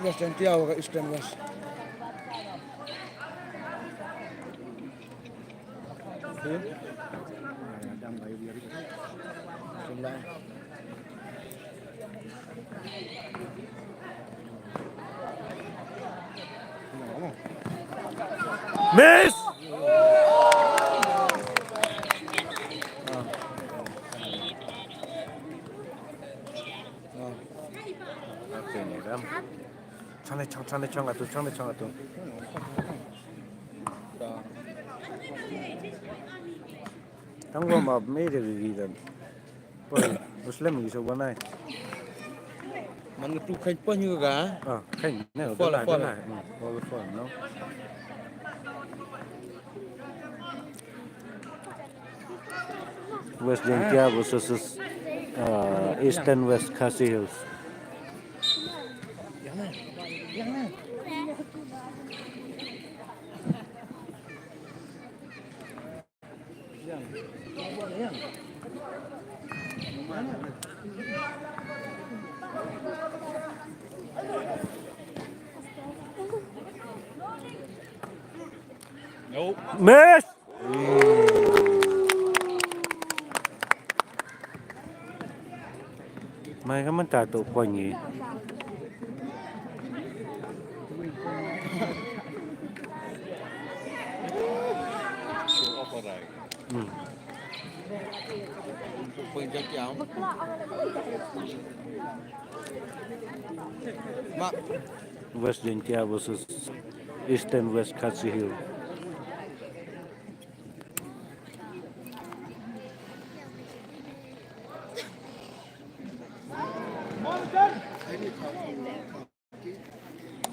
West JAINTIA होगा eastern west Miss. Okay, này đó. Chọn này chọn tu. Thằng con mà mấy điều gì đó. Ôi, Muslim gì sao bữa nay? Mình tu khánh bao nhiêu cả? Khánh, này Phở lại. Phở, no. West JAINTIA versus Eastern West KHASI Hills. Nope. Miss. May ka man tato ko niya. Quên cho cháu. West JAINTIA versus Eastern West KHASI Hills.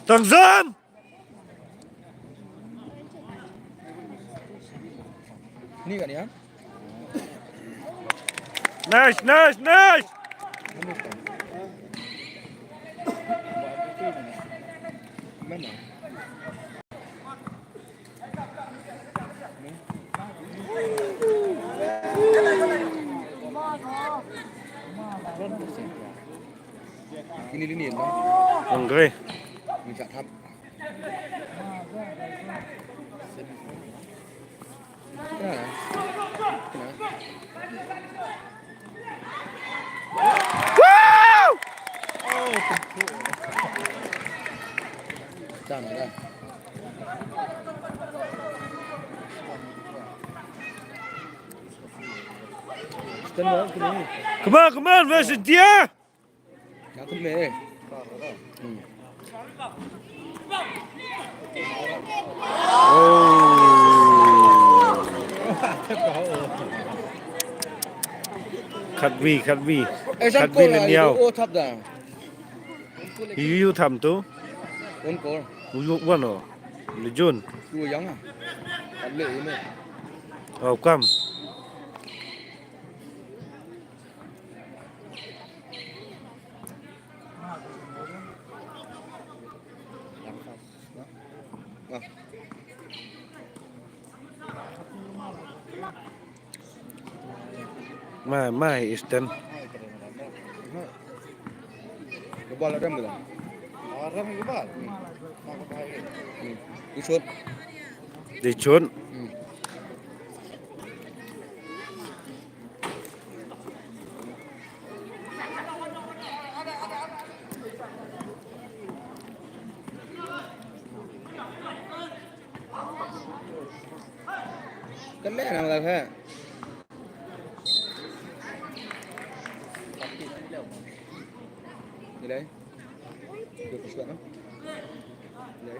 Tăng dân. Ni cả nhá. Nice. Ini liniin dong. Okay. Minta thap. Woo! Chạm rồi. Come on, West JAINTIA. Nó không mê. Khát vi là nhau. ô thấp da. You tham tu. Ôn cổ. One or June. Cua giống à? Ăn lệ nữa. Come. My Eastern. Cái bò là đâm rồi. Đâm cái bò. Đi chốt. Đi chốt. Cái mẹ nào là thế? Gì đấy? Được cái chuyện đó. Đấy.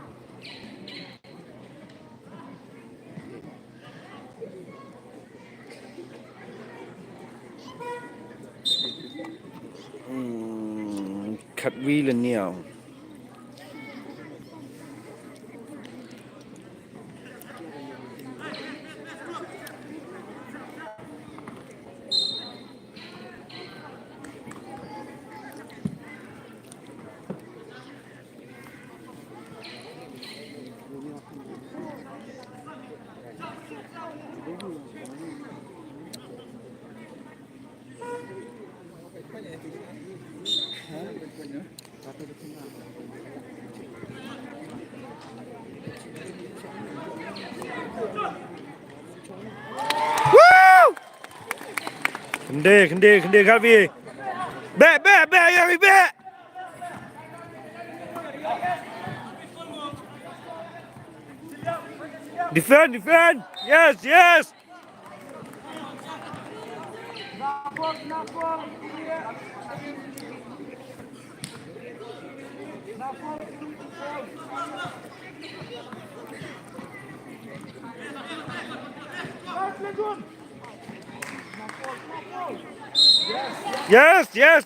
Khát vi là nhiều. Woo! Kende KHASI. Back, Yami, back. Defend. Yes.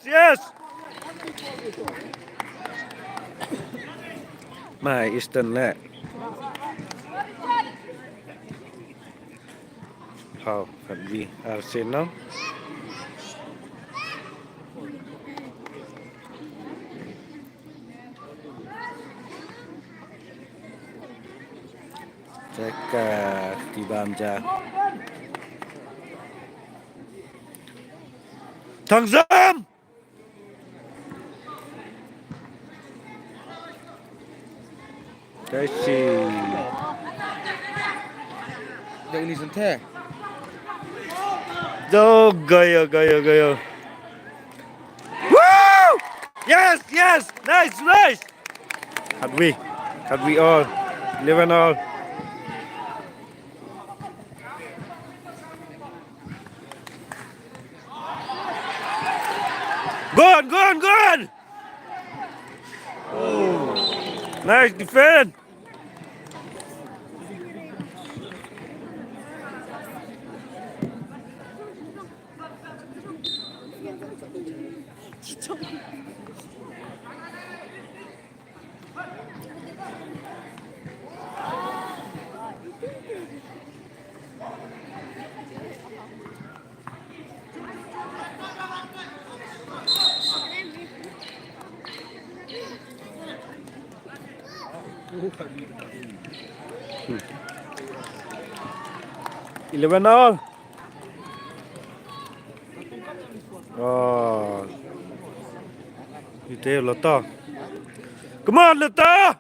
Yes. My Eastern lad. How can we Arsenal? Cek di Bamja. Thằng Dâm! KHASI. Đây là dân thế. Gaya. Woo! Yes. Nice. Had we all. 11 all. Good. Oh. Nice defense. Eleven all. Oh. Itu Lota. Come on, Lota.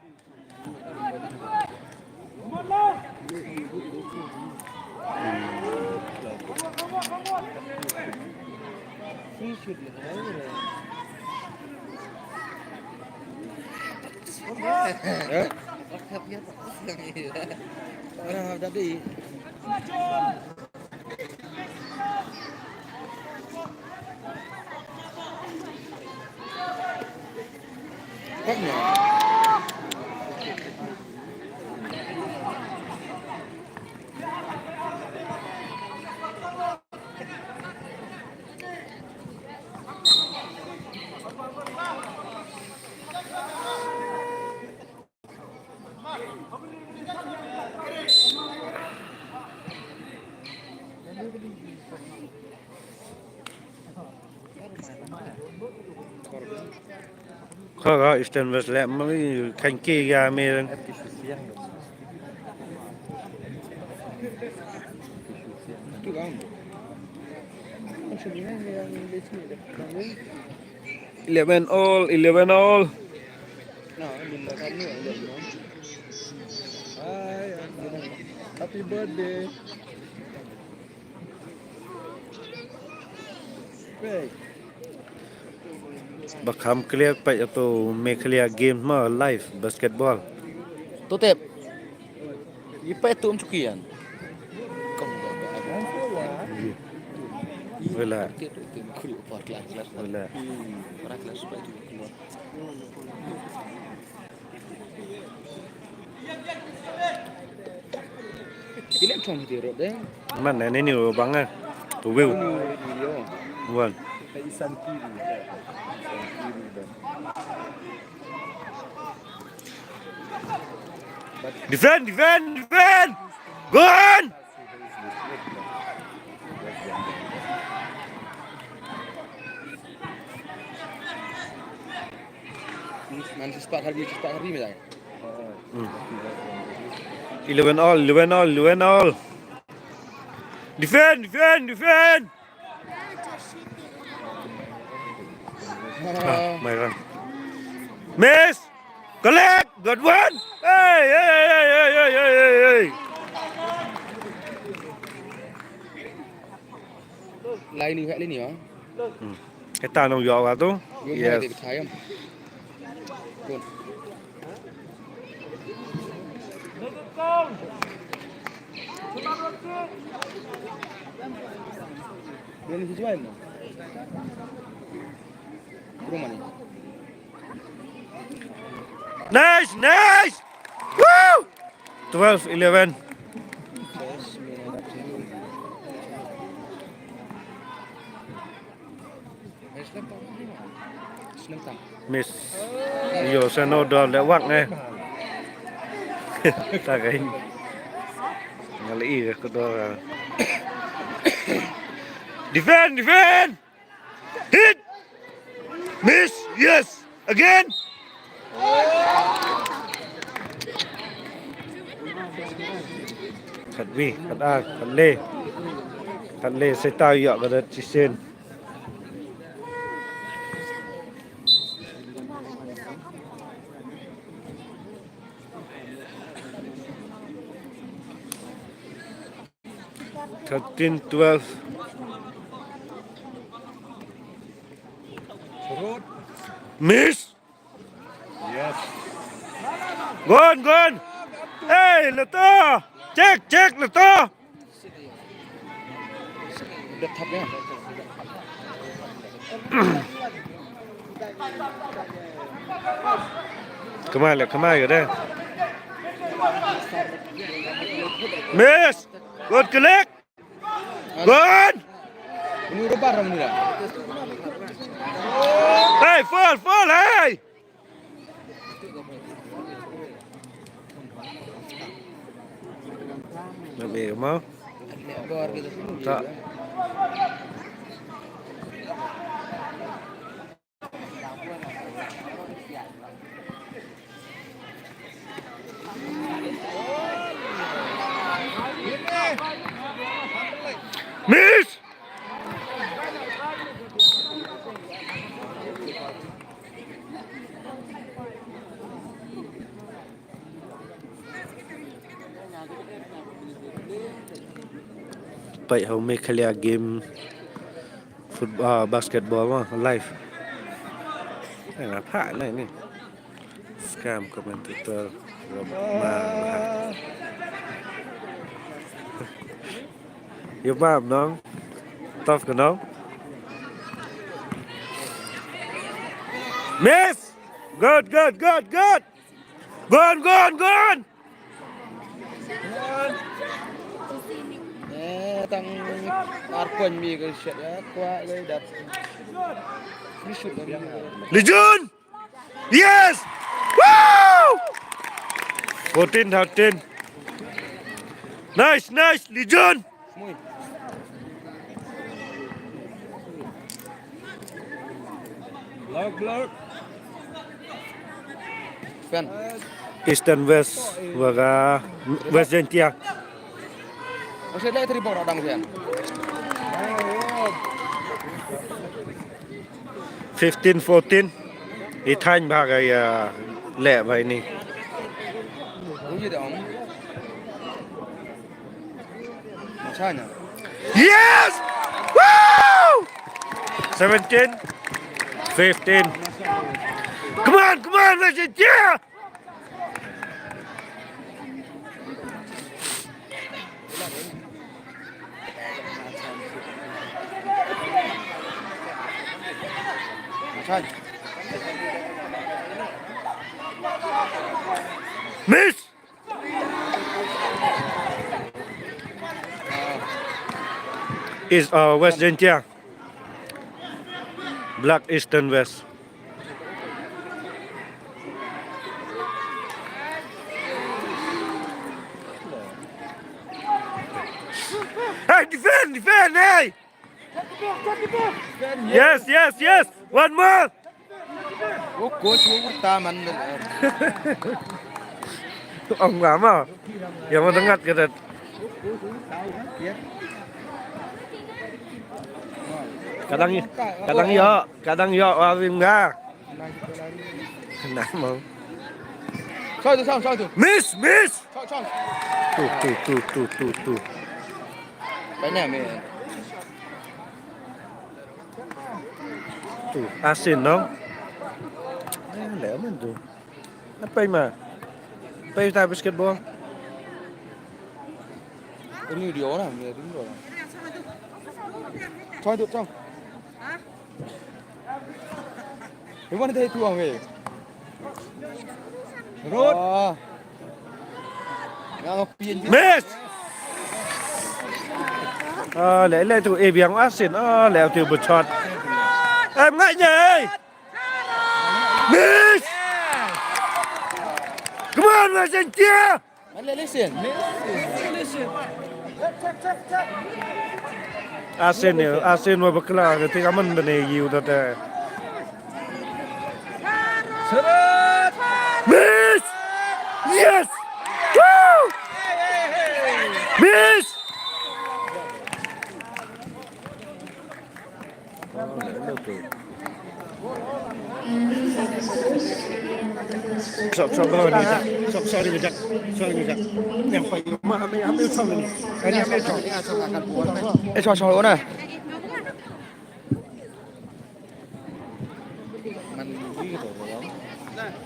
Tadi. Kaknya. Kau Eastern West lẹ mới khanh kia ra mê lên. Eleven all. Happy birthday. Bakam clear pa atau make clear game mah live basketball. Tutip. Ipa itu cukian. Wala. Ini cuma dirot deh. Mana ni bang ah. Tu will. Bukan. Isan kiri. Defend. Good. Nanti cepat hari misalnya. 11 all. Defend. Mày ra. Miss. Collect. Good one. Hey, hey, hey, hey, hey, hey, hey, hey. Lại đi vậy đi nhỉ? Cái ta nông dọ vào tu. Gương hai Yes. thì thái em. Gương. Gương thì chơi mà. Gương mà này. Nice, nice. Woo! 12-11. Miss. Yo sano do lewat ne. Ta cái ngali ke do. Defend, defend. Hit. Miss. Yes. Again. Thật vi, thật A, thật lê. Thật lê sẽ tao dọ cái đất chỉ sen. Thirteen, 12. Miss. Yes. Gone, gone. Hey, là to. Check, check là to. Đất thấp nhá. Come on, đây. Miss. Good collect. Good. Ini udah barang ini dah. Hey, fall, hey. Nó bị không? Lebar gitu. Tak. Miss. Vậy hôm nay clear game football basketball mà live. Này là phá này nè. Scam commentator mà. Yêu ba nó. Tough của nó. Miss. Good. Gone. Tang arpon mi ke shot ya kwa le dat. Free shoot lagi. Legion. Yes. Woo! 14-13. Nice, Legion. Semua. Lock. Fan. Eastern West và West JAINTIA. Masih ada tadi bawah radang fan. 15-14. Ý thanh ba cái lẹ vậy nè. Đúng gì đó. Macanya. Yes! Woo! 17-15. Come on, West JAINTIA. Macanya. Miss. Is West JAINTIA. Black Eastern West. Hey, defend, hey! Yes. One more. Oh, coach mau bertaman. Ông lắm à? Giờ mà tengah kita. Kadang yo, wa vim ga. Kenapa? Soi tu. Miss. Soi. Tu. Banyak meh. Tu. Asin dong. Lẻo mình tu. Apa mà? Play ta basketball. Ini dia orang ni đứng rồi. Soi tu. Cái vấn đề thua về. Rút. Miss. Lẽ tụi em biếng asin. Lẻo từ một shot. Em ngại nhỉ? Miss. Come on, JAINTIA. Listen. Asin mà bực là cái tiếng mình bên này nhiều thật. Miss. Yes. Woo. Miss. Sorry bijak. Yang paling ambil xong ini. Ini ambil xong. Cho nè. Mình biết cái tuổi đó. Bây giờ.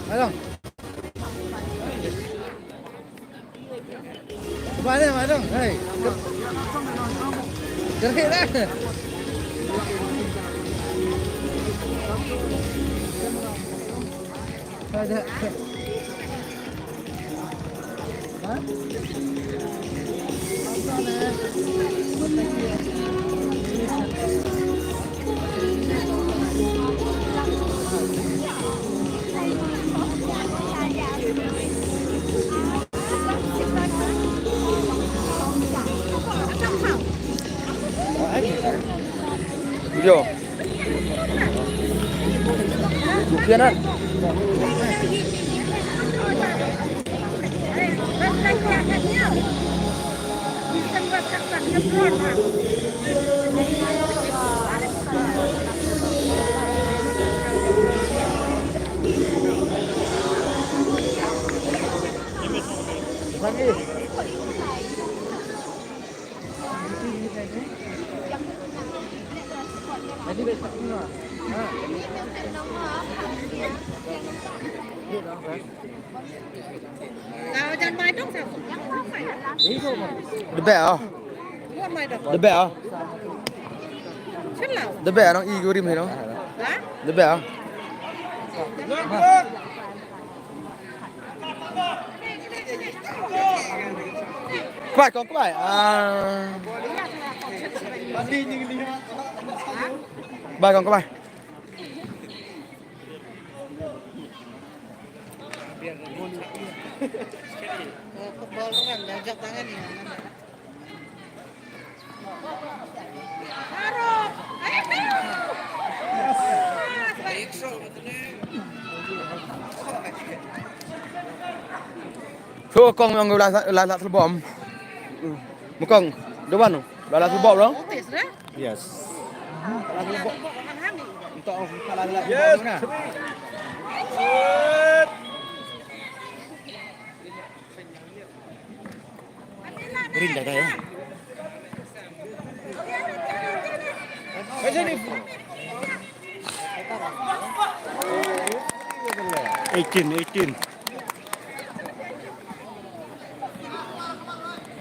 Thấy không? Phải không? Đây. Đừng khi đấy. Đây. Hả? Video. Bukan kan? Lagi. Jadi besok semua. Được bẻ không? Được bẻ không? Được bẻ nó y cái rim này nó. Được bẻ không? Các bạn bài còn các bạn thua con yang là thua bom một con đúng không là thua bom đó Yes. Yes. Ring dah ya. Macam ni. 18.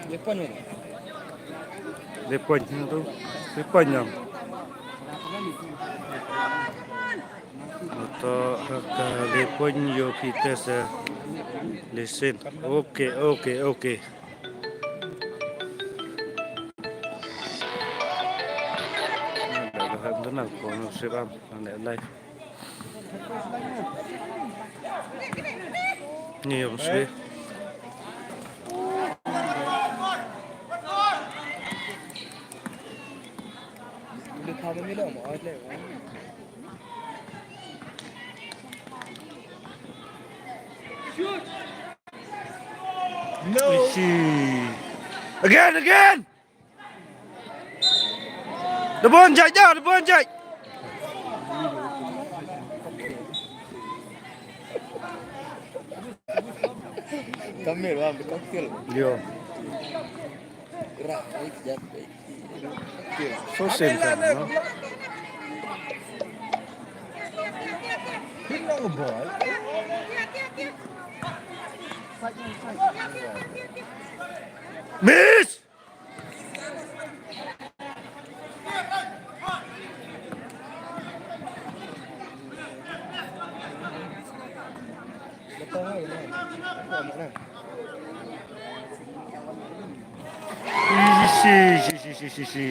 Depan ni. Depan tu. Depan yang. Atau depan yo kita listen. Okay. Dah nak kono sebab anda live. Ni yang sih. Boleh tahu ni dah mau ada. Shoot. No. Again. The ball chạy. Kamil bang, koktil. Yo. Gerak, baik jat, baik. Koktil. So simple, no? Hilang boy. Miss! Betul lah, benar. Apa makna? Si.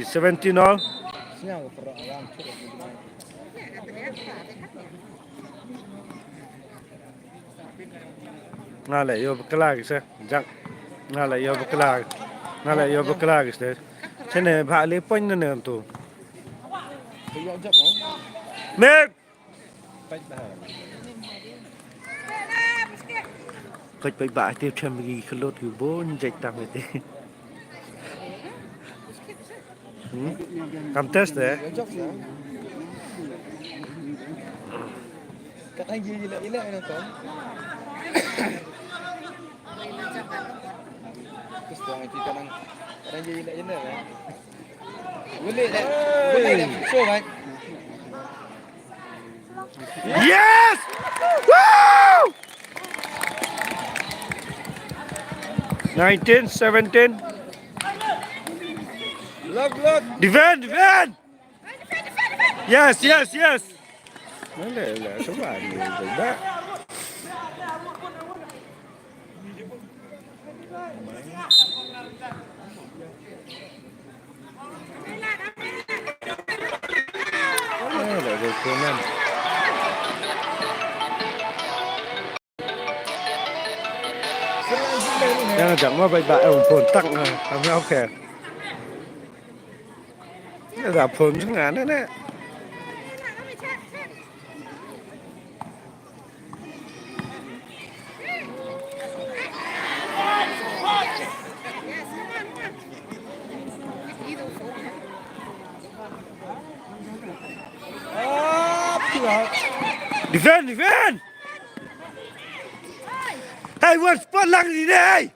17 all. Siang ke perang orang cukup. Nala yo beklage se. Jak. Nala yo beklage. Nala yo beklage se. Chene ba le pon ne tu. Kaya jap oh. Mek. Baik dah. Coi bay bạ tiêu châm gì khơi lótอยู่ bốn chạy tạm vậy cầm test đấy Kaya jap ya. Kat anh gì lại nó có. Terus tuang itu kadang jadi lại jenar ya. Boleh dah show kan. yes woo 19 17 Look. defend yes nó là số bạn nhiều rồi đó rồi cô năm đang chẳng mà bay bạ ông phồn tặng rồi không nhau kẻ cái giả phồn xuống ngán đấy nè defend hey what's spot lăng gì đây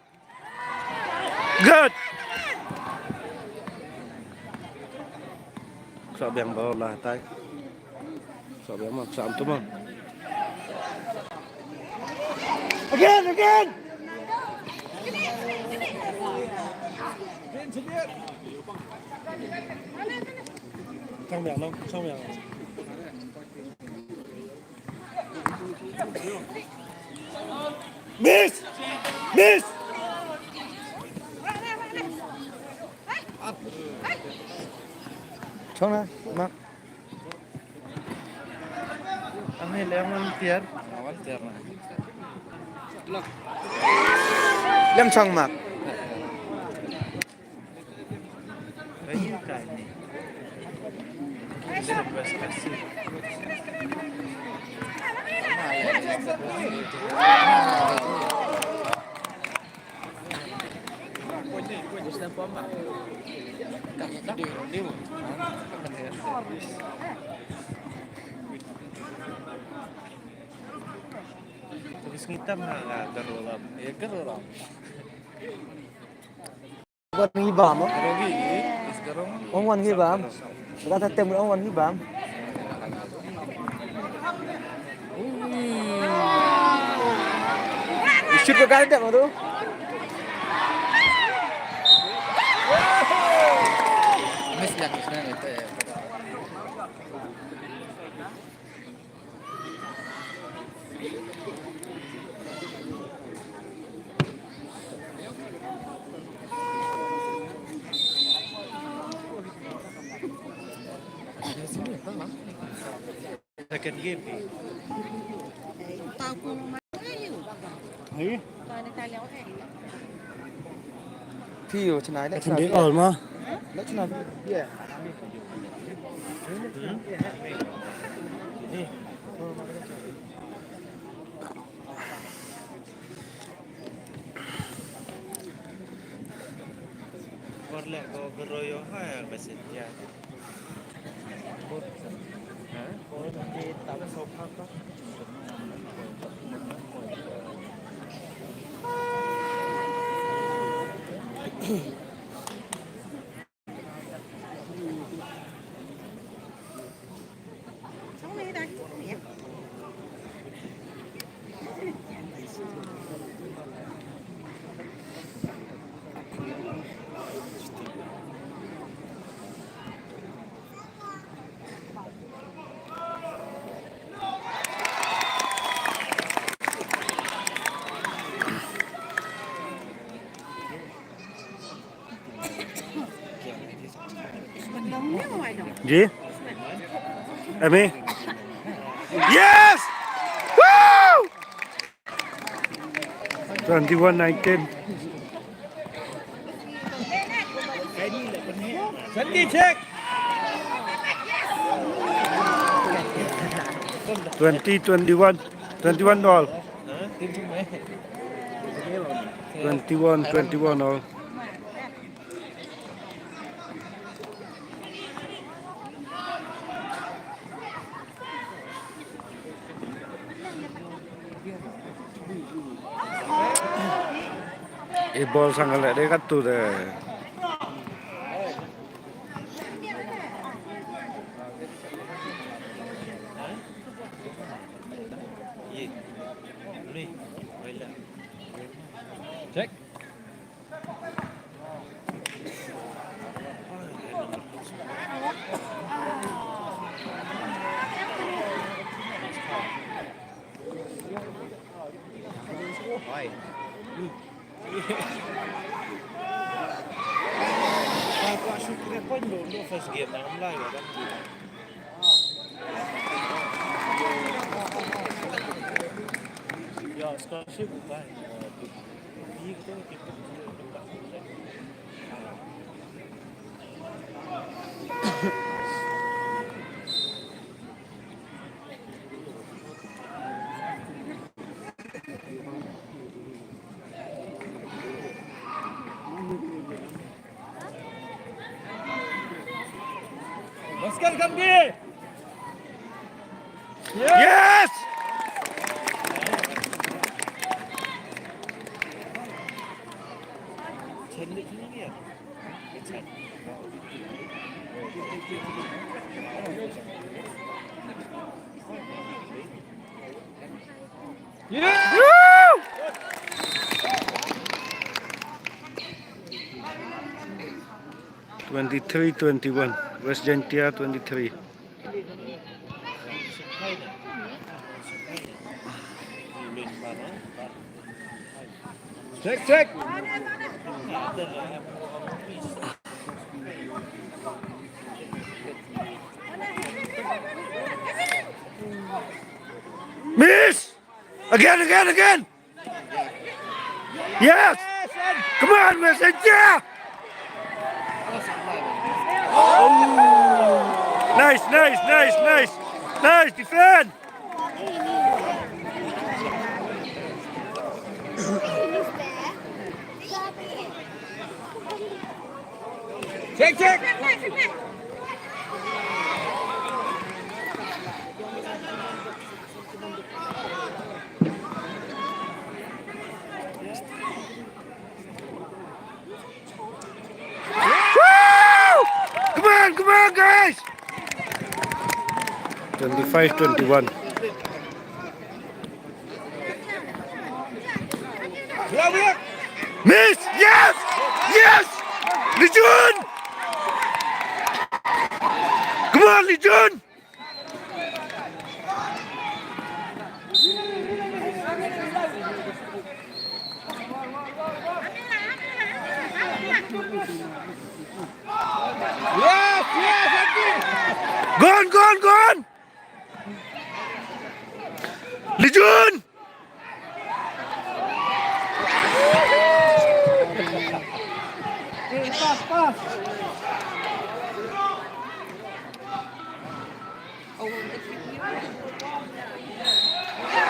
good sợ bèn vào là tay sợ bèn mà sợ tôi mà again trong bèn không trong bèn miss Xong rồi, mak. anh ấy lấy một tiền Lem xong mak. cái gì cái này Terus kita mah gerolam, ya gerolam. Wan hibam. Gerogi, sekarang. Ông wan hibam. Kita tetap ông wan hibam. Shoot ke ganda mah tu. Miss dah sebenarnya itu. Second game ni. Tao cùng mà Hei. tao này léo này. Feel tonight. Let's Second game all mah. Let's not. Yeah. Warle ko geroyo ha basit ya. Sống đi đây. Dạ. Mình nóng nhất ngoài đồng. Gì? Amy? Yes! Woo! 21-19. Send đi check. 20-21. 21 all. 21 all. Ball sang lại đấy cắt tụt rồi. Check. Aku asyik kena poin dulu first game dalam live kan. Ya, scholarship bukan. Dia kita Baskan Kamgi. Yes! Challenge ni dia. Yeah. Woo! 23-21. West JAINTIA 23. Check, check. Miss! Again! Yes! Come on, West JAINTIA! Nice, defend! Check, check. Woo! Come on, guys! 25-21. Miss! Yes! Lijun! Come on, Lijun! Gone! Lijun! Pass.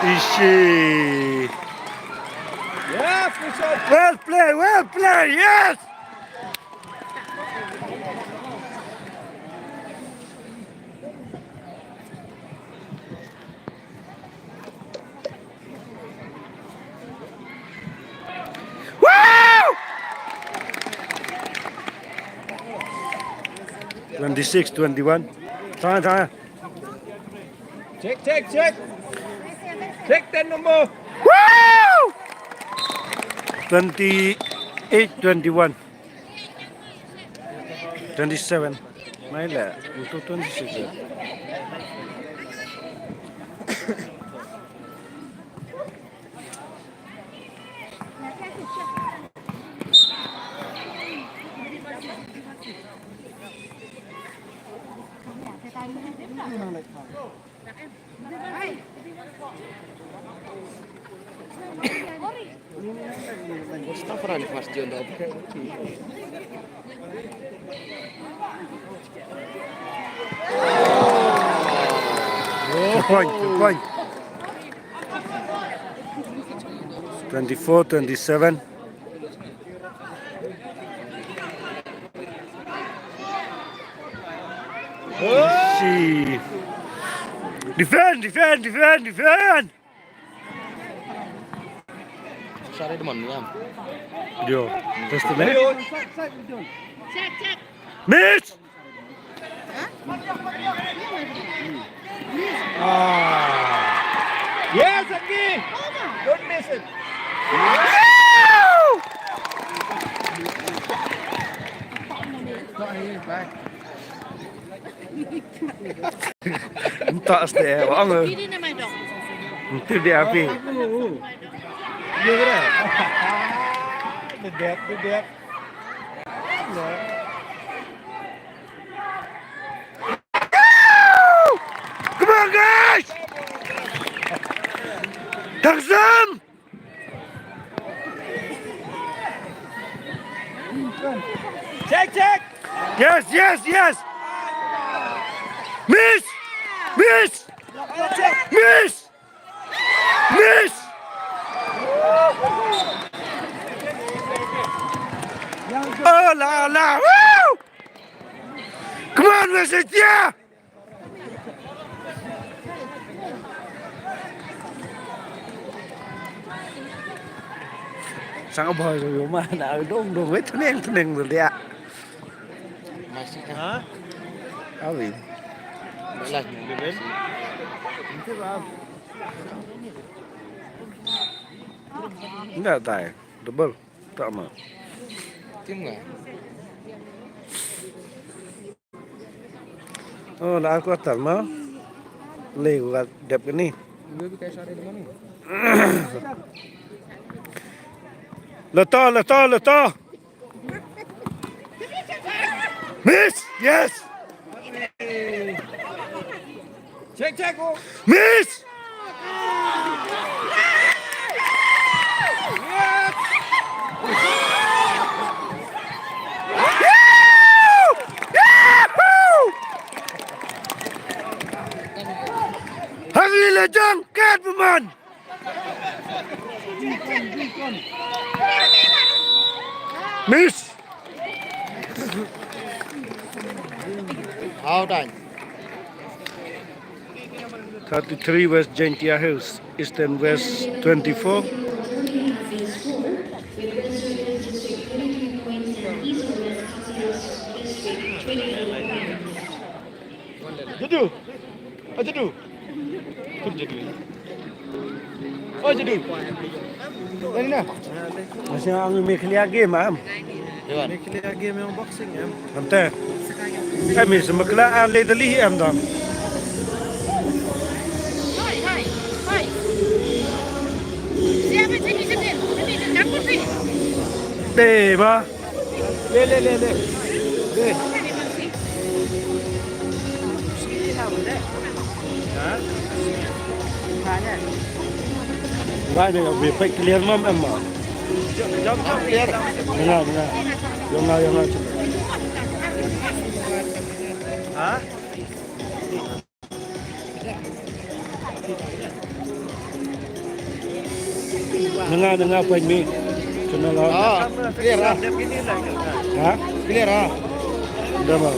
Ishi. Yeah, push up. Well played, yes! Woo! 26-21. Tengah. Check. Check 10 number. Woo! 28-21. 27. Mai lah untuk 26. Mustafa ni fast dia dah. 2 point. 24-27. See. Defend. Cari deman ni kan. Yo, test the net. Check. Miss. Yes, again. Don't miss it. Entah setiap orang. Ini nama dong. Itu dia api. Iya ke dah? Dedet. Come on, guys! Tangsam! Check. Yes! Miss! Oh la! Woo! Come on, JAINTIA! Sang boy rồi mà nào đông với thân neng rồi đấy ạ. Masih kan. Ha? Awi. Belas bebek. Enggak tahu. Double. Tak mau. Tim enggak? Oh, lah aku tak mau. Lewat dep ini. Gue bi kayak cari deman ni. Leto. Miss! Yes! Check. Oh. Miss! Hari lejang kat peman. Miss! How done? 33 West JAINTIA Hills, East and West 24. Jadu. Oh, jadu. Ini nah. Masih ang may clear game am. Dewan. Ini clear game yang boxing ya. Ante. Kami semakla ale dali am dam. Hai. Siapa sini? Kamu sih. De ba. Le. Ba de be pe clear mam am. Jom clear. Dengar. Yang. Ha? Dengar apa ini? Kenal lah. Clear lah. Dia begini lah. Ha? Clear lah. Dah ba.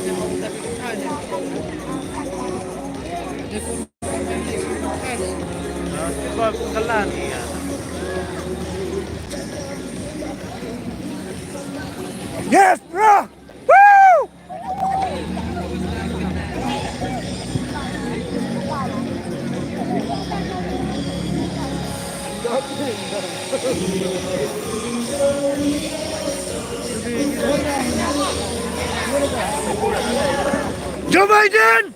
Kau kelan ni ya. Yes, bro. Woo! Joe Biden.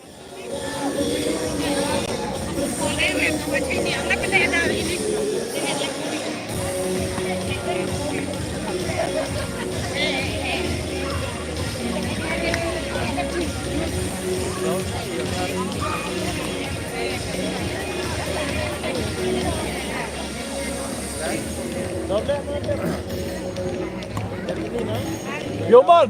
Yoman.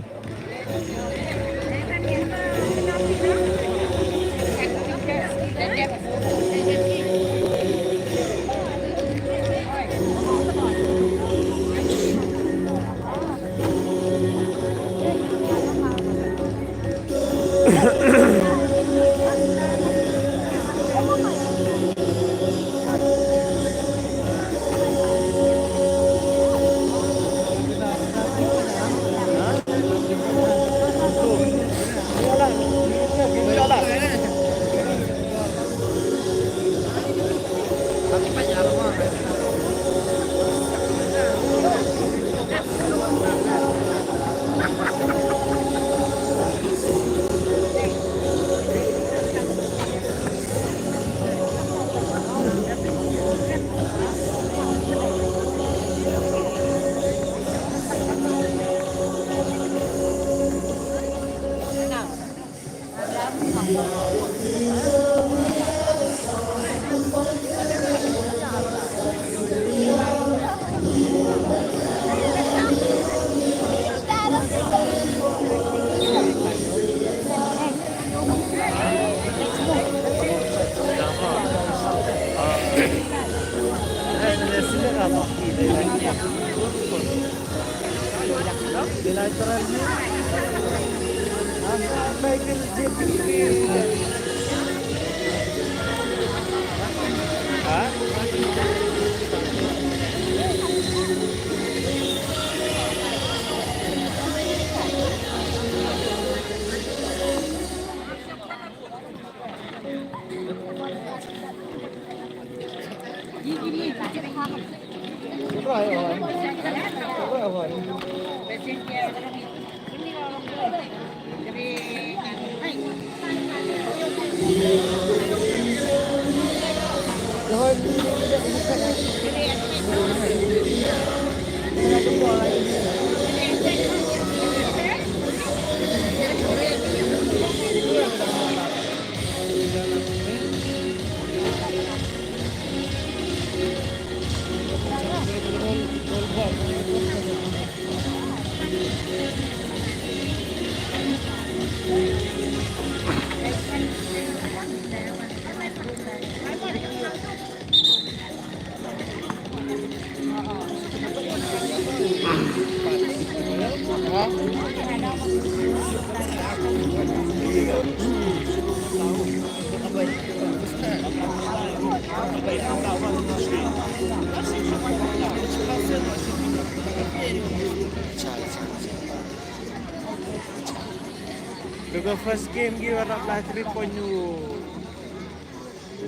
The first game you are not like 3 point you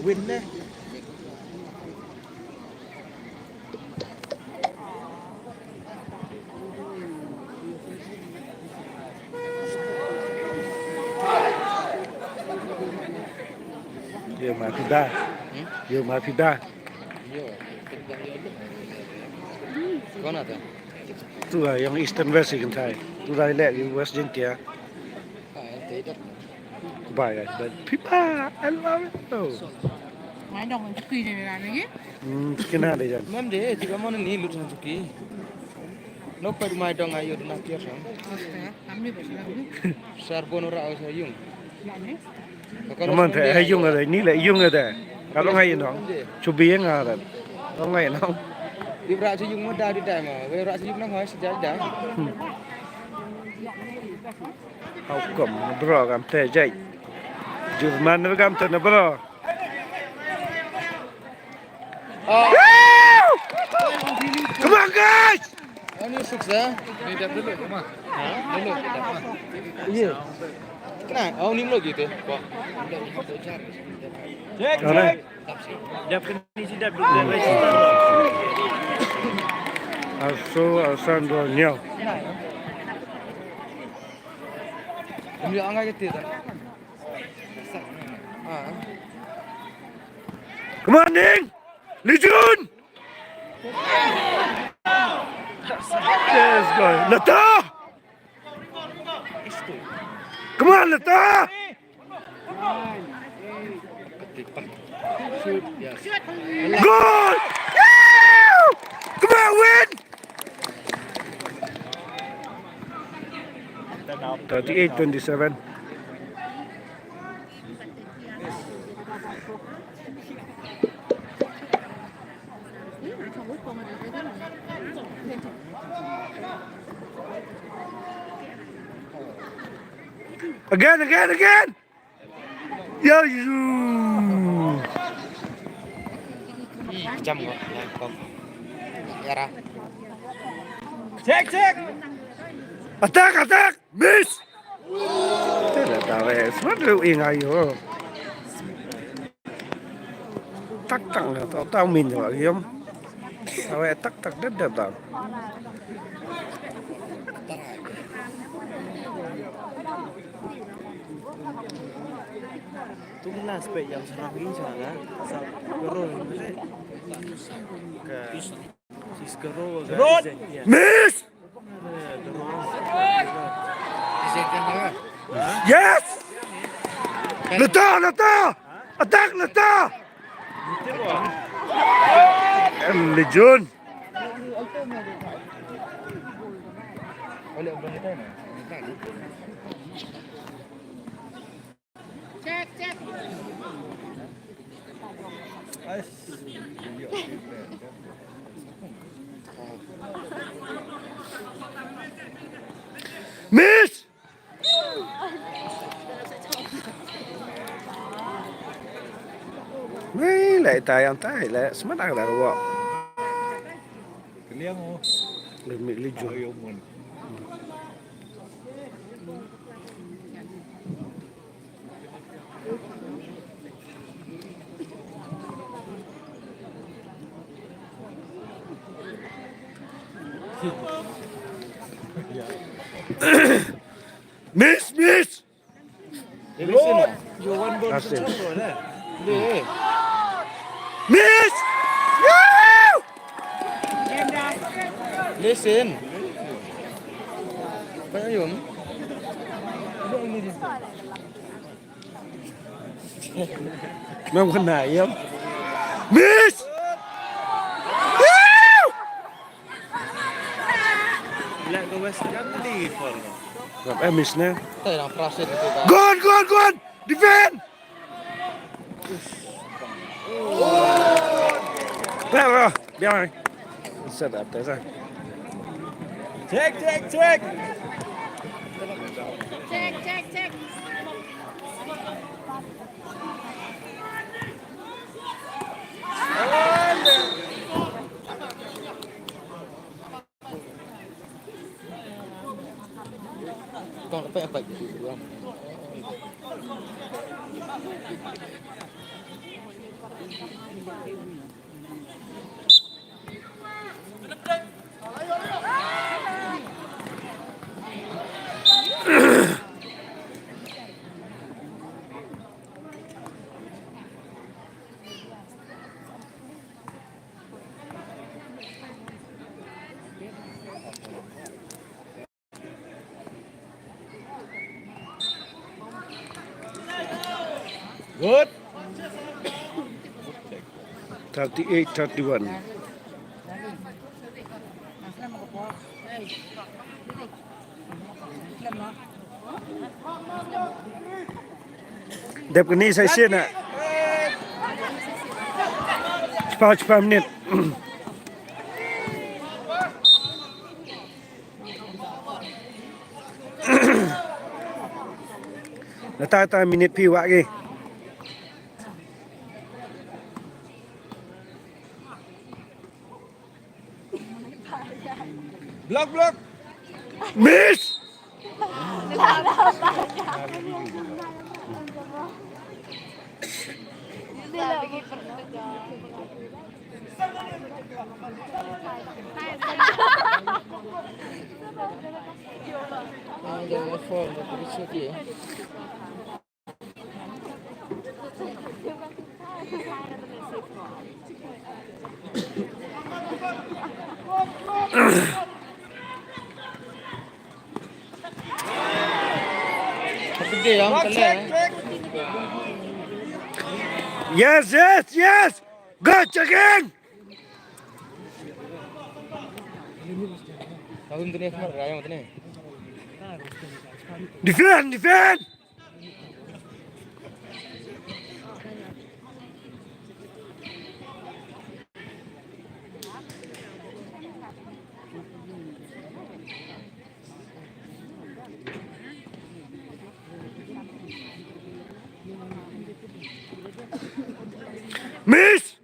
win eh. Dia mati dah. Dia mati dah. Con nào thế? Tu lah yang Eastern West kan saya. Tu dah lek di West JAINTIA. Phải thấy đất. Bài này, Pipa, I love it. Oh. Máy đồng mình kỳ này là cái Cái nào đây vậy? Mem deh, jika mau nih lu sana tuki. Nok pada mai dong ayo nak kira sang. làm đi phải làm đi Sarbon ora aus ayung. Naman teh ayung ada, ini lah ayung ada. Kalau ngai no, cubi yang ada. Kalau ngai no. Di berak ayung muda di dah mah, berak ayung nak hai sejak dah. Hau cầm bro cam teh jai. Jur mana cam teh bro. Come on guys! Ini sukses. Ini dah dulu mah. Dulu dah mah. Iya. Kenapa? Oh ni mulu gitu. Kok. Jack, Jack. Definition that Alessandro Niel. Ini angka gitu kan. Come on, Ning! Legion! Yes, go. Lata! Come on, Lata! Goal! Come on, win! 38-27. Again! Yo, you! Jam kok. Ya. Cek. Attack! Miss! Tidak tahu ya, semua lu ingat yo. Tak tahu min rồi hiếm. Sao vậy tak rất đẹp tao. Tunggulah spek yang serang ini sana. Skoro. Skoro. Miss! Yes! Lata! Attack Lata! Legion! Cek. Miss! Mấy lại tài ăn tay lại smart ăn là đâu Cái liang oh. Đừng bị linh chuột. Miss! Bro, you one ball That's it. rồi đấy. Đi. Miss! Woo! Listen. Banyak yun. Mong khăn này em. Miss! Woo! Lại có West Ham đi for. Gặp em miss nè. Tay lang frasit itu kan. Gone! Defend! Rồi, đeo này. Set up tới rồi. Cek. Cek. Còn apa gitu doang. Good. 38-31. Đẹp cái ní say xiên ạ. Cepat menit. Nata minit pi wak lagi. Block. Miss! Jangan phone tapi bisa dia. Gede yang telah. Yes, yes, yes. Good again. Aku ini kemana? Raya macam ni. Defend, defend. Miss.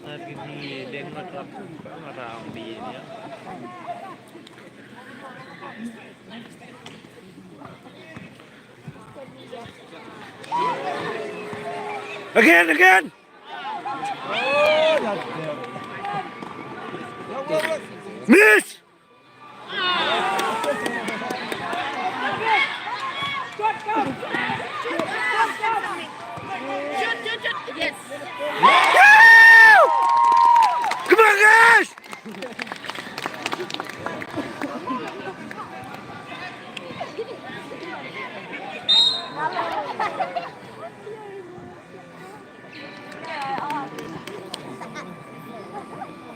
Hari ni Denmark marah di ni. Again, again. Miss. Yes. Woo! Come on, guys.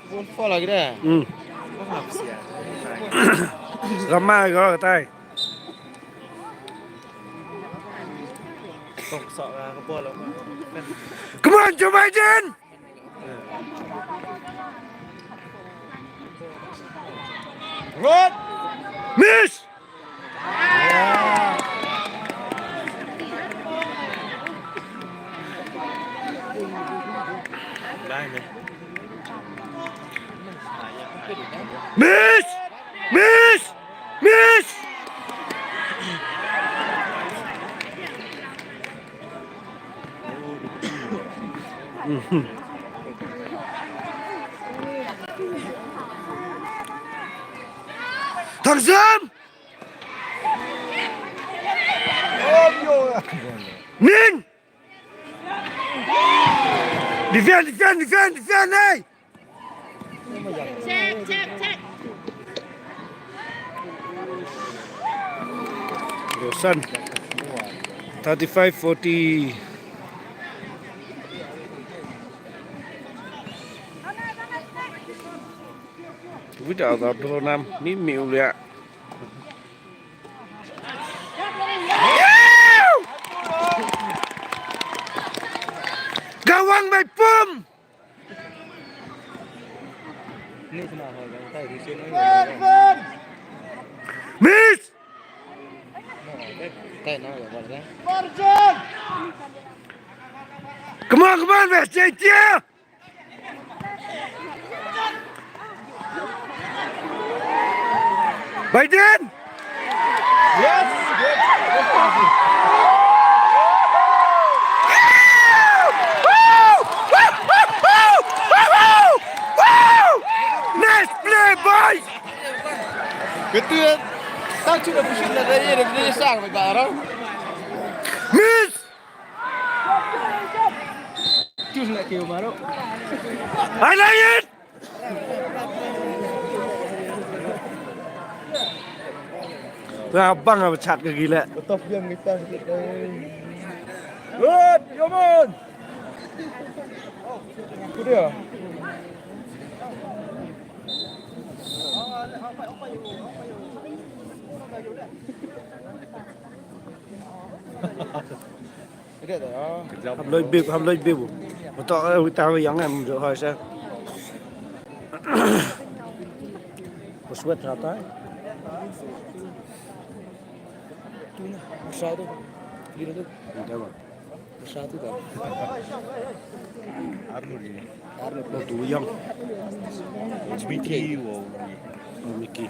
Pun fall lagi dah. Ramai kau katai. Kok sok ke bola. Come on, Joe Biden. Run! Miss. Miss. Miss. Miss. Thằng Dâm. Min. Defend, defend, defend, defend, hey. Check. Your son. 35-40. Quý đạo gặp Đô Nam, ní miệng lẹ. Gawang may pum! Ni semua orang tahu di sini. Miss! Tay nó là vậy đó. Come on, West JAINTIA! Biden! Yes. Nice play, boys! Betul. Tak cuma pusing dari dia sang dekat orang. Miss! Cus nak kêu mà đâu. I like it! Abang apa cat ke gila. Top yang kita sikit dah. Good, come on. Itu dia. Cái đó. Hầm lôi bịp. Một tao tao giống em được hỏi sao? Một sweat ra tay. Sao tu? Dia tu. Entah apa. Sao tu tak? Oh, tu yang. Mickey wow. Oh, Mickey.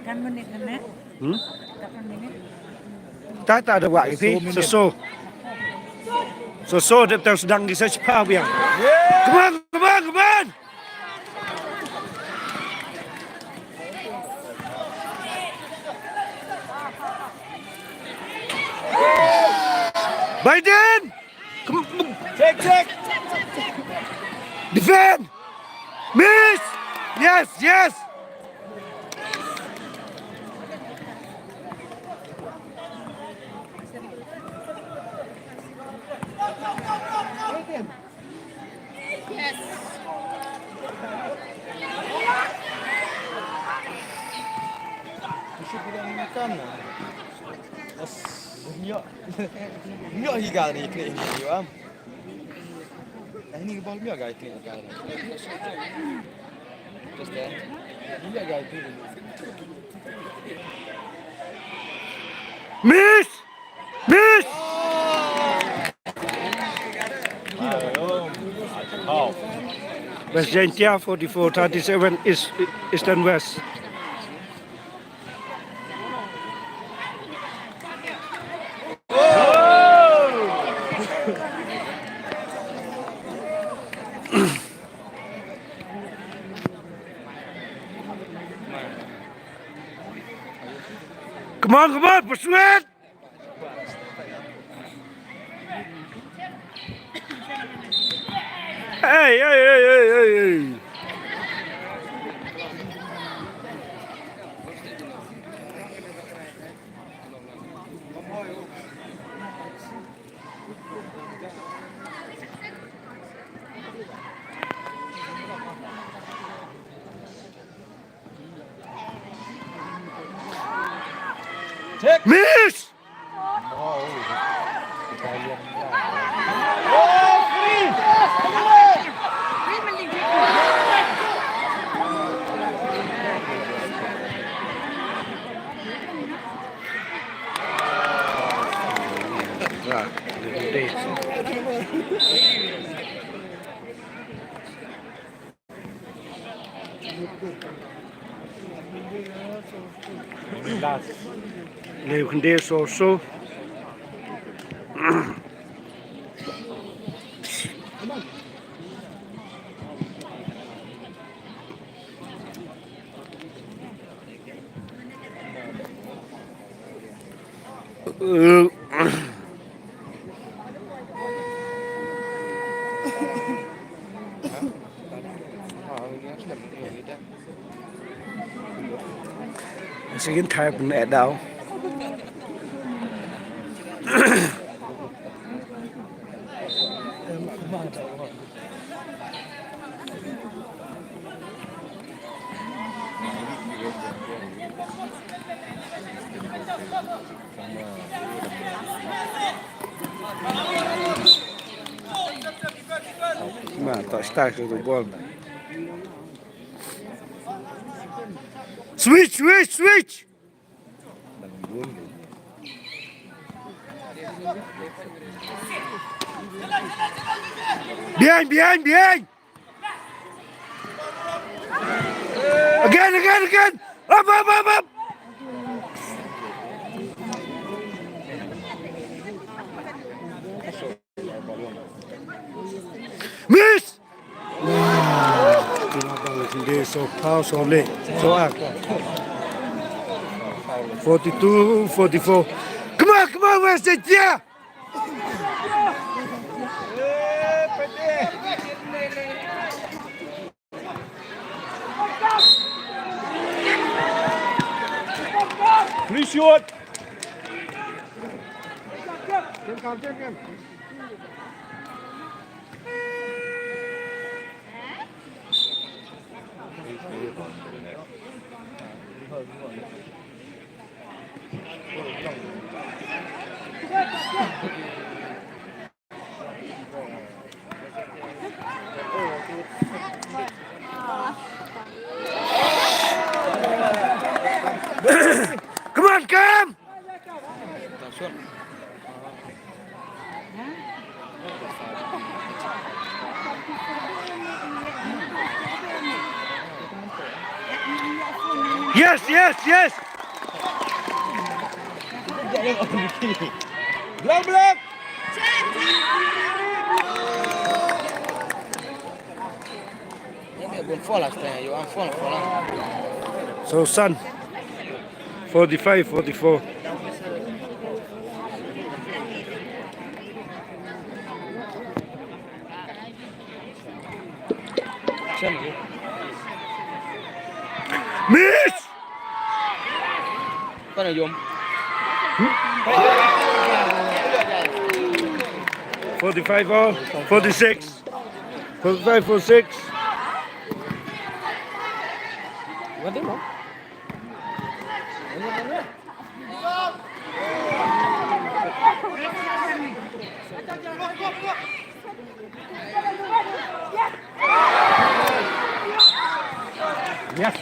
Kan menit kan nak? Hmm? Kapan menit? Tak ada wak itu. Soso dia sedang di sepa biang. Come on. Biden! Check. Defend! Miss! Yes! Yes. Mesti bilang makan. Minyak higal ni klik ni am. Ini bal minyak guys klik kan. Just that. Minyak guys tu. Miss! West JAINTIA 44-37 is Eastern West. Come on, persuade! Hey! Check. Miss! Leeuw Gendeers also. Sige type nè đâu. Mà tao start the ball. Switch! Behind! Again! Up! Miss! So power, so late, so act. 42-44. Come on, where's it? Yeah! Please shoot. Come on, Cam! Yes, yes, yes. Block, block. Belum fall lah setengah. You fall lah. So, son, 45, 44. Miss! Kau nak jom? 45 or 46. 45, 46. Bukan tembak. Yes.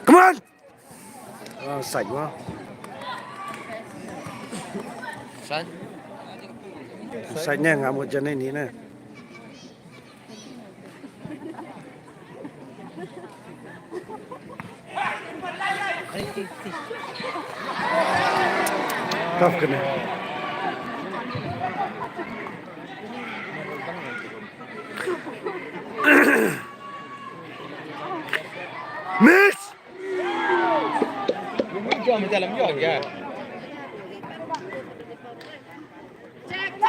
Come on! Sạch quá. San. Sạch nha, ngã một chân này ní nè. Tough cái này. Miss! Cho mình ta làm giỏi kìa. Check.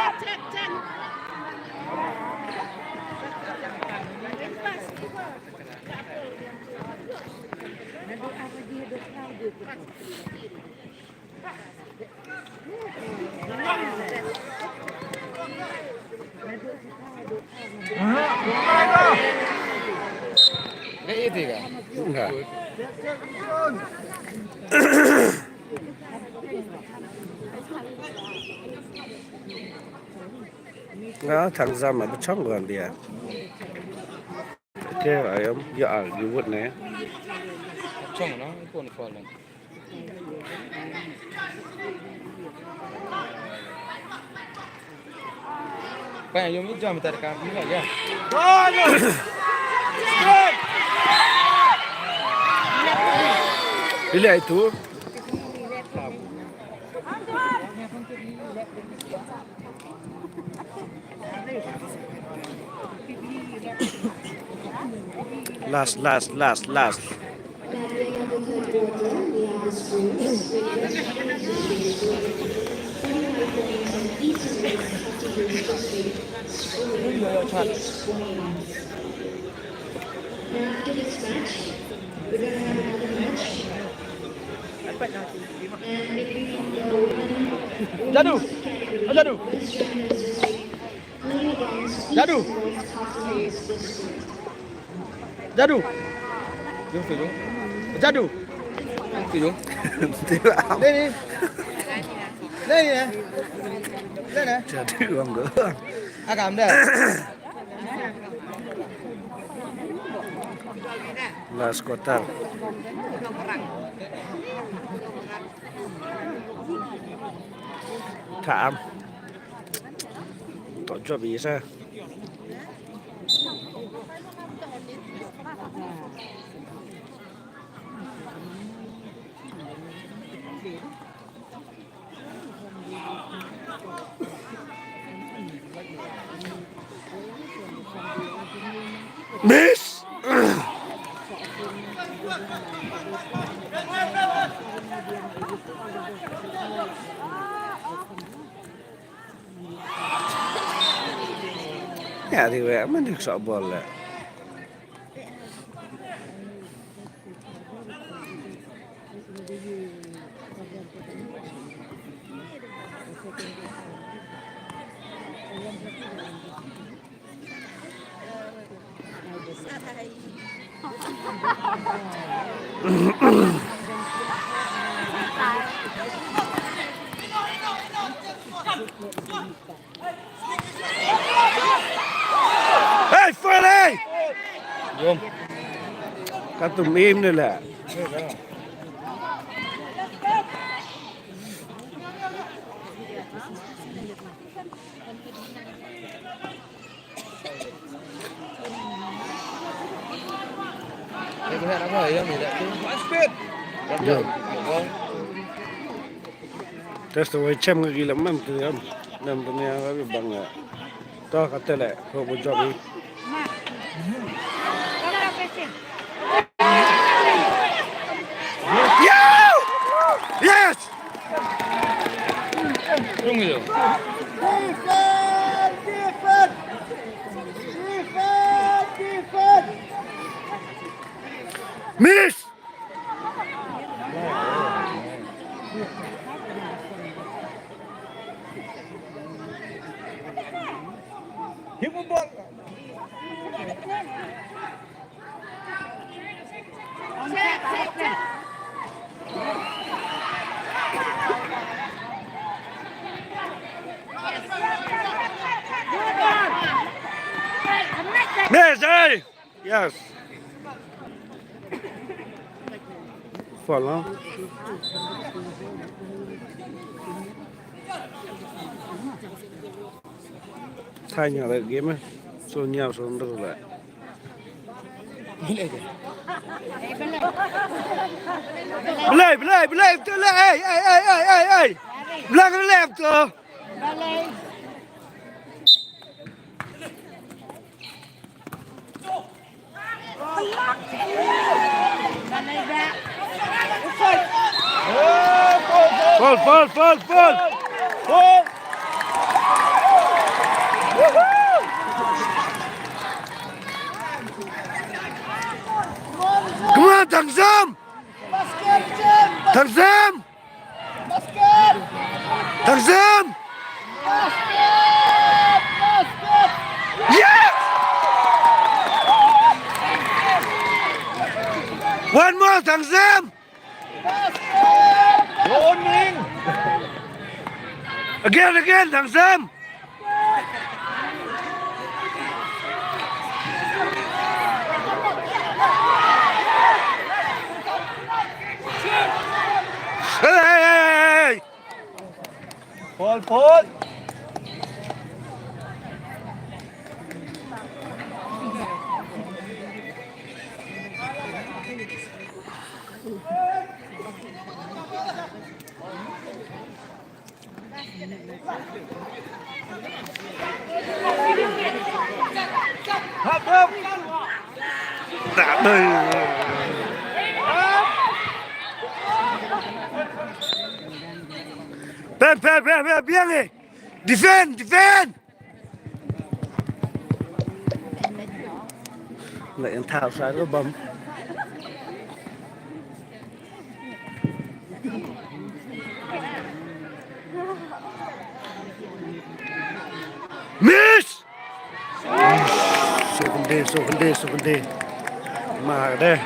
Cái gì kìa? Enggak. Đó, thằng ra mà bắt chóc gần đi à. Thế vậy em giờ cái vụt này. Trong nó còn fall lên. Bạn dùng ít cho mình ta cam như vậy kìa. Bila itu? Last. Jadu. Dùng sử dụng. Jadu. Sử dụng. Đây đi. Đây nè. Đây nè. Jadi uang gak? Cảm đây. Last quarter. Thảm. Tak job bisa. Miss! Ya thì vậy mình được sợ ball lại. Hey, Freddy! Dùng. Các tụm im đây là. Cái hệ nó phải em thì lại Yeah. That's the way chem cái làm mắm từ em làm từ nhà cái bằng to cái tele không có job đi. Yeah! Yes! Đúng rồi. Miss! Miss, hey! Yes. Follow. Thay nhà lại game ấy. Số nhau số được lại. Belay, to left, hey. Black and left, Fall. Come on, thằng Sam. Thằng Sam. Thằng Sam. Yes! One more, thằng Sam. Again, thằng Sam. Hey! Fall. Hấp. Đã đây. Pen, bien đi. Defend. Lại ăn thảo sai nó bấm. Miss! Second day. Mà đây.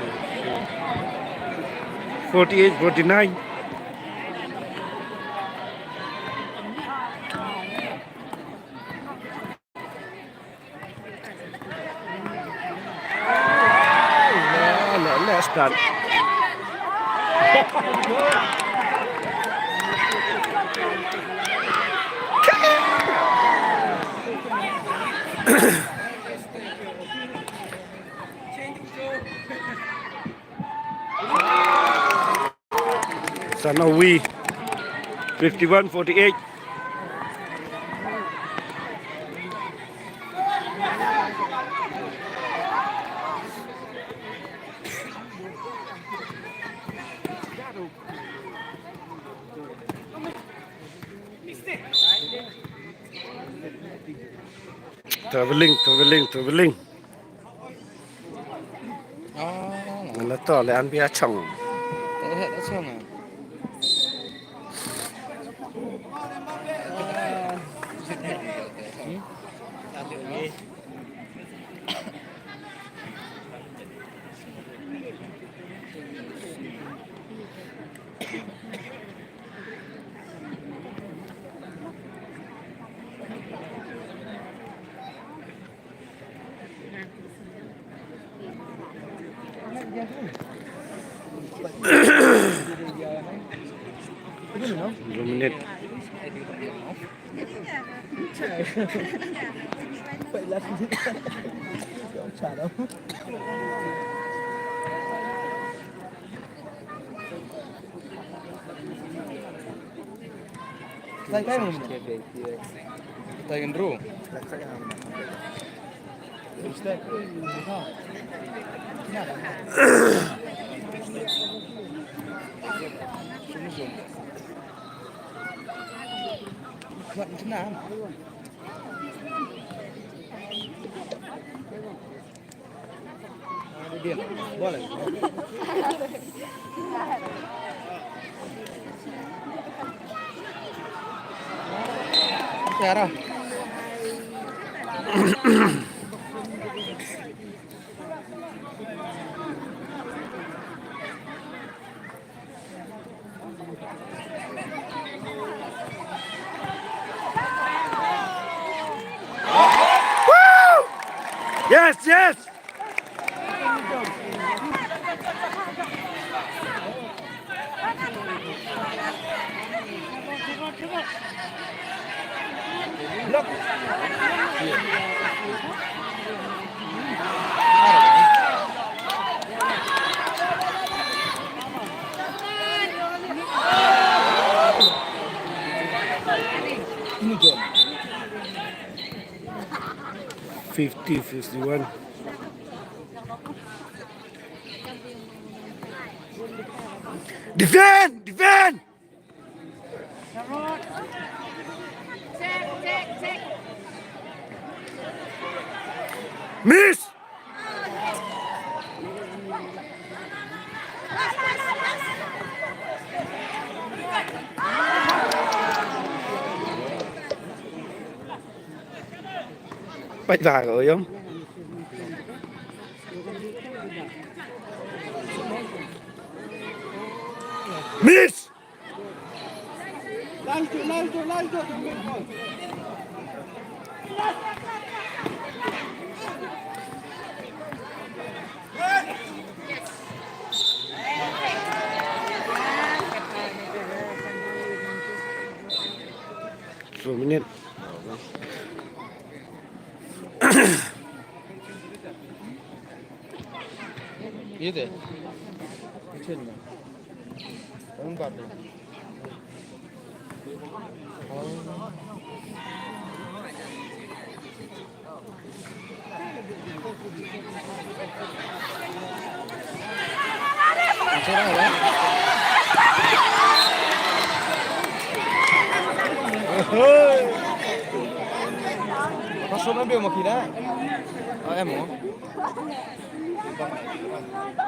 48-49. Let's start. So now we 51-48. Traveling. Nó to lại ăn bia chồng. Cái hệ đã xong à. Minute. Vậy là không trả đâu. Tay cái mình tay cái ru. Bạn thế nào? Điểm, boleh. Cara. Yes, yes. Blok. Ini John. 50-51. Defend! Defend! Check. Miss! Bạch vàng rồi không? Miss! Lanjut. Một minit. Gitu. Kecil. Empat. Cerah ya. Có số nó đều một kỳ đấy. Em hả?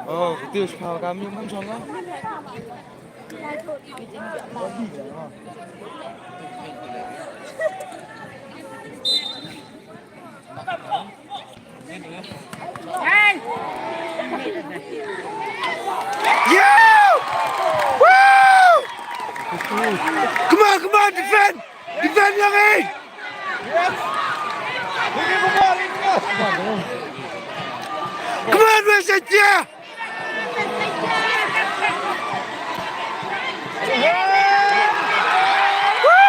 Cái tiêu phao cam nhưng không xong á. Yeah! Woo! Come on, defend! Defend, youngie! Come on, where's it? Yeah! Woo!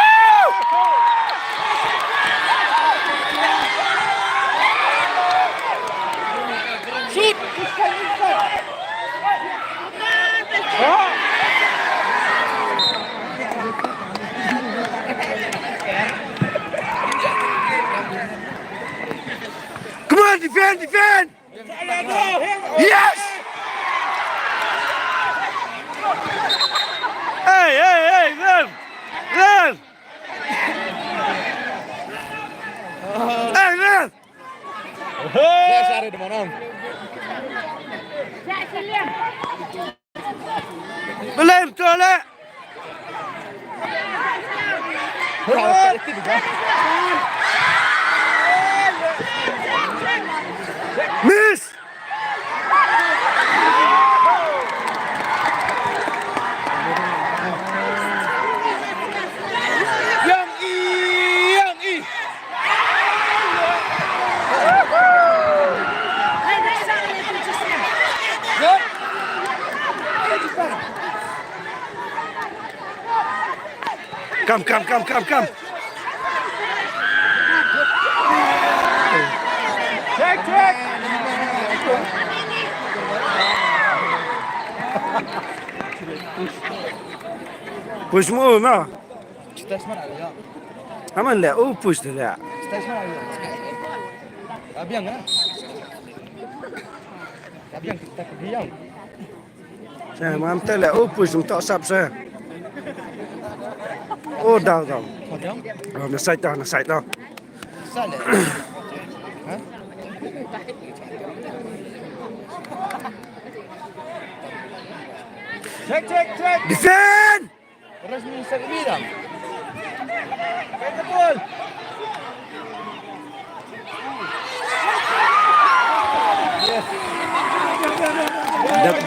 Shoot! Come on, defend! Yes! Hey, live! Hey, live! Biasa ada di mana? Believe, toilet! Miss! Yang I. Come. Check. push mo na. Stres mana ya? Aman le, push de le. Stres mana ya? Abiang kan? Abiang kita kebiang. Saya mam te le, push untuk sap saya. Dah. Kodong? Na side dah. Salah. Hah? Cek. Defend! Terus ni saya bilang. Betul.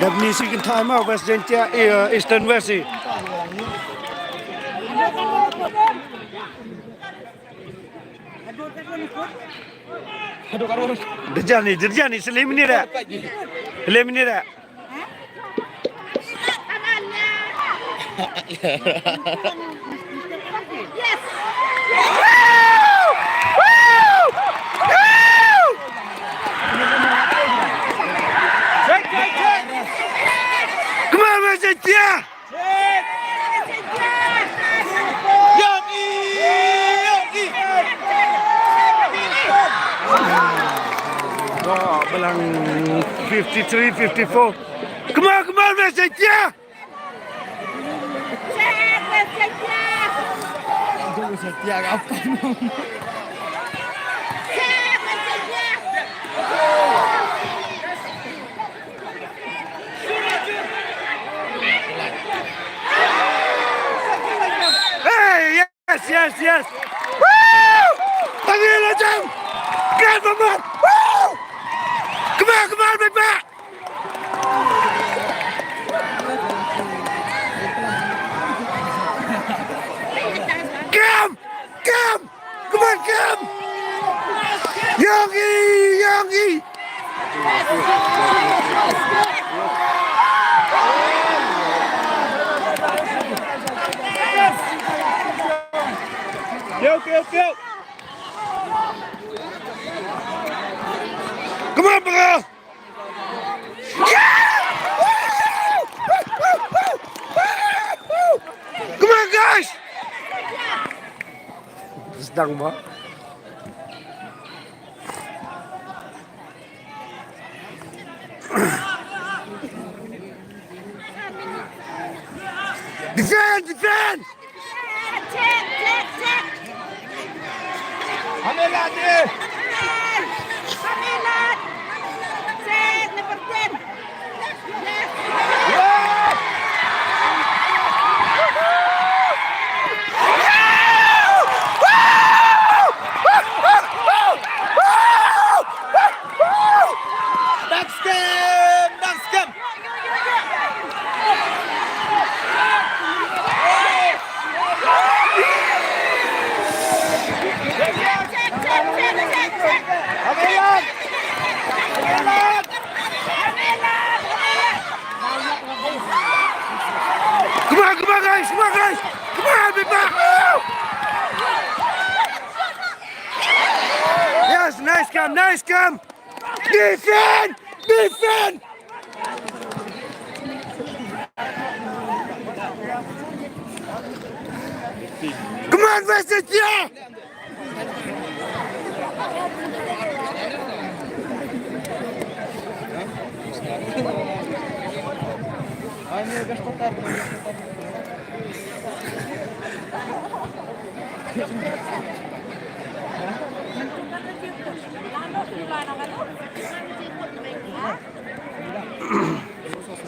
Dab ni second time out West Jaintia Eastern West. Aduh karo. Derjani selimini dah. Selimini dah. Yes. Cek. Come on West Jaintia! Yogi. Belang 53-54. Come on West Jaintia! Aduh setia apa? Hey, yes. Woo! Panggil jam. Get Muhammad. Woo! Come on, big back. Come. Come on, come. Yogi. Go. Come on, bro. Come on, guys. Sedang ba? Defend! Cek. Amela dia. Pamilat. Cek, number 10. Dagskem. Cek. Amela. Come on, guys. Come on, big back. Yes, nice come. Defend! Come on, West Jaintia!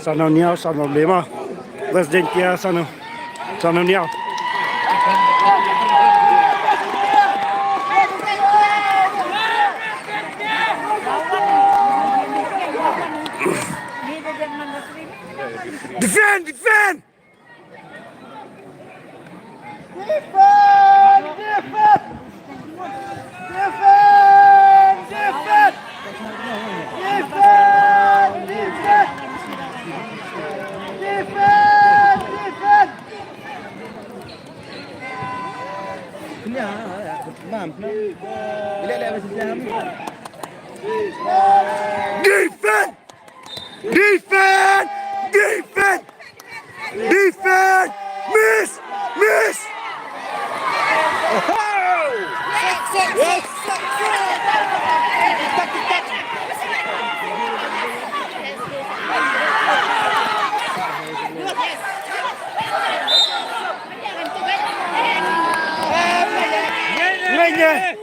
Sana niao, sana lema. West Jaintia, sana niao. Defend! Defense! Miss! Miss! Nghe.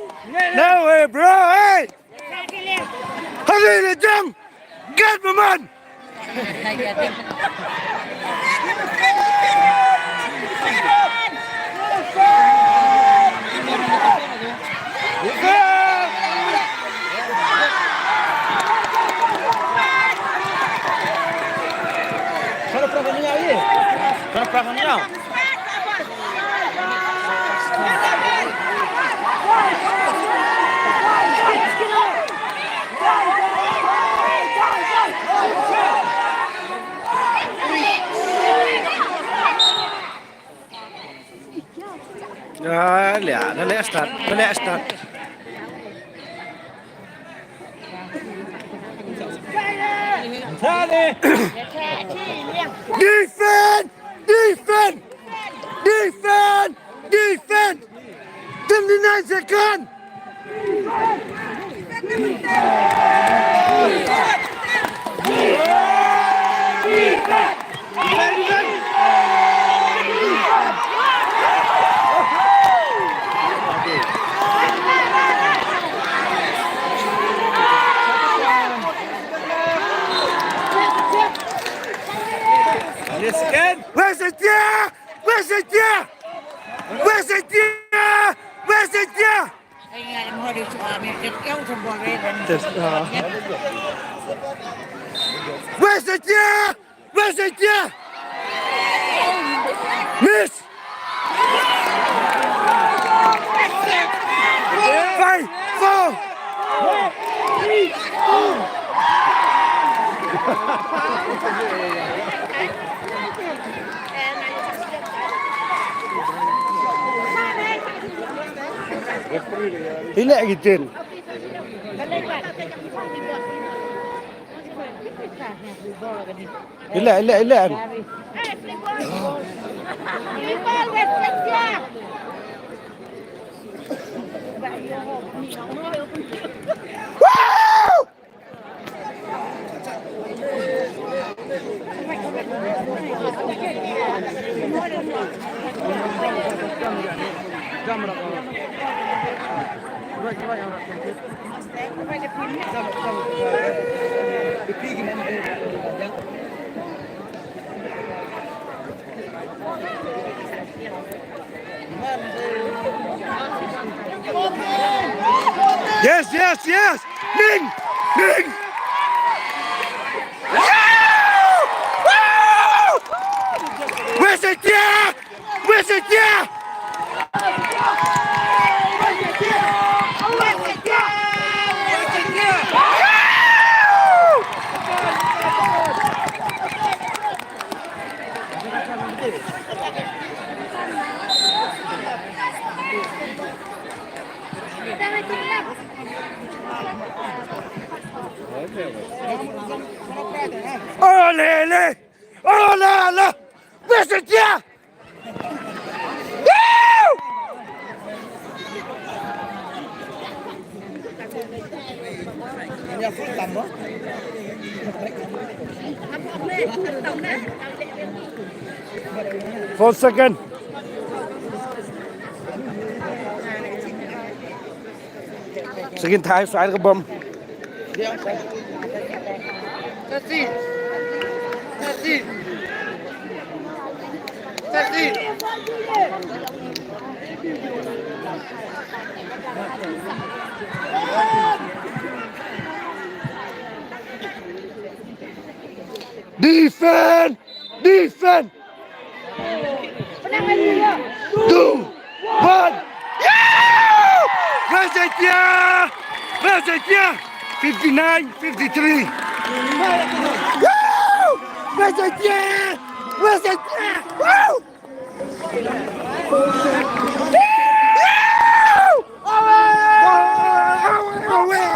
No way, bro. Hey! Hurry the jump! Get my man! Kalau perangnya ini. Kalau perangnya. Lihat, dah start. Defend! 29 seconds! Where's it there? Ay nga, yung mga dito kami, ikaw sa buwan rin. Where's it there? Miss! 5, 4. Hilak gitu. Hilak. Yes. Ning. Where's it there? Oh, Lele! Oh, la, la! Where's it there? Woo! Ini full tambah. 4 seconds. Second time, side of bomb. That's it. Defend! 2, 1. Where's it there? 59, 53. Where's it there? Woo! Away!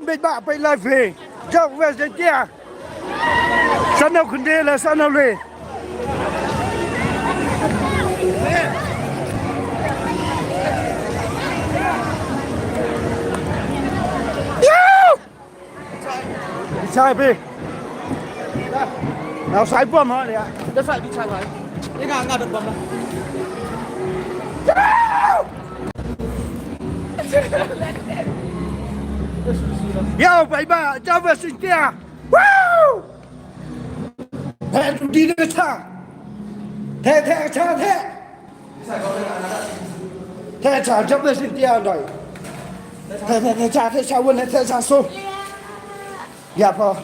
baik bak pai live jauh west dia sana kunde la sana le sai pe nào sai bom hả nè Dah sai bicara kai. Ini enggak ada bom dah. Yo baik bak jauh west dia wow Hãy đi đưa cha Thẻ cha Thẻ cha chấp lên xin tiền rồi Thẻ cha quên thẻ cha số Dạ phò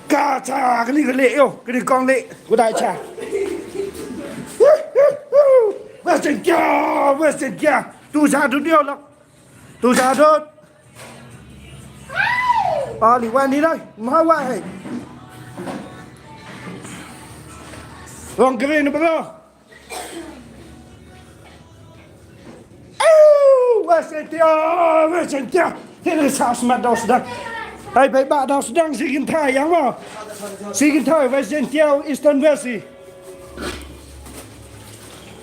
Cả cha cái này cái lệ yêu Cái này con lệ của đại cha Về xin kia Tu cha tu điêu lắm Tu cha thôi Lì quan đi đây Má qua hãy Vâng cái này nó bro Về xin kia Thế là sao mà đau sedang Hai baik bak đau sedang Sigin thai yang mà Sigin thai về xin kia Eastern West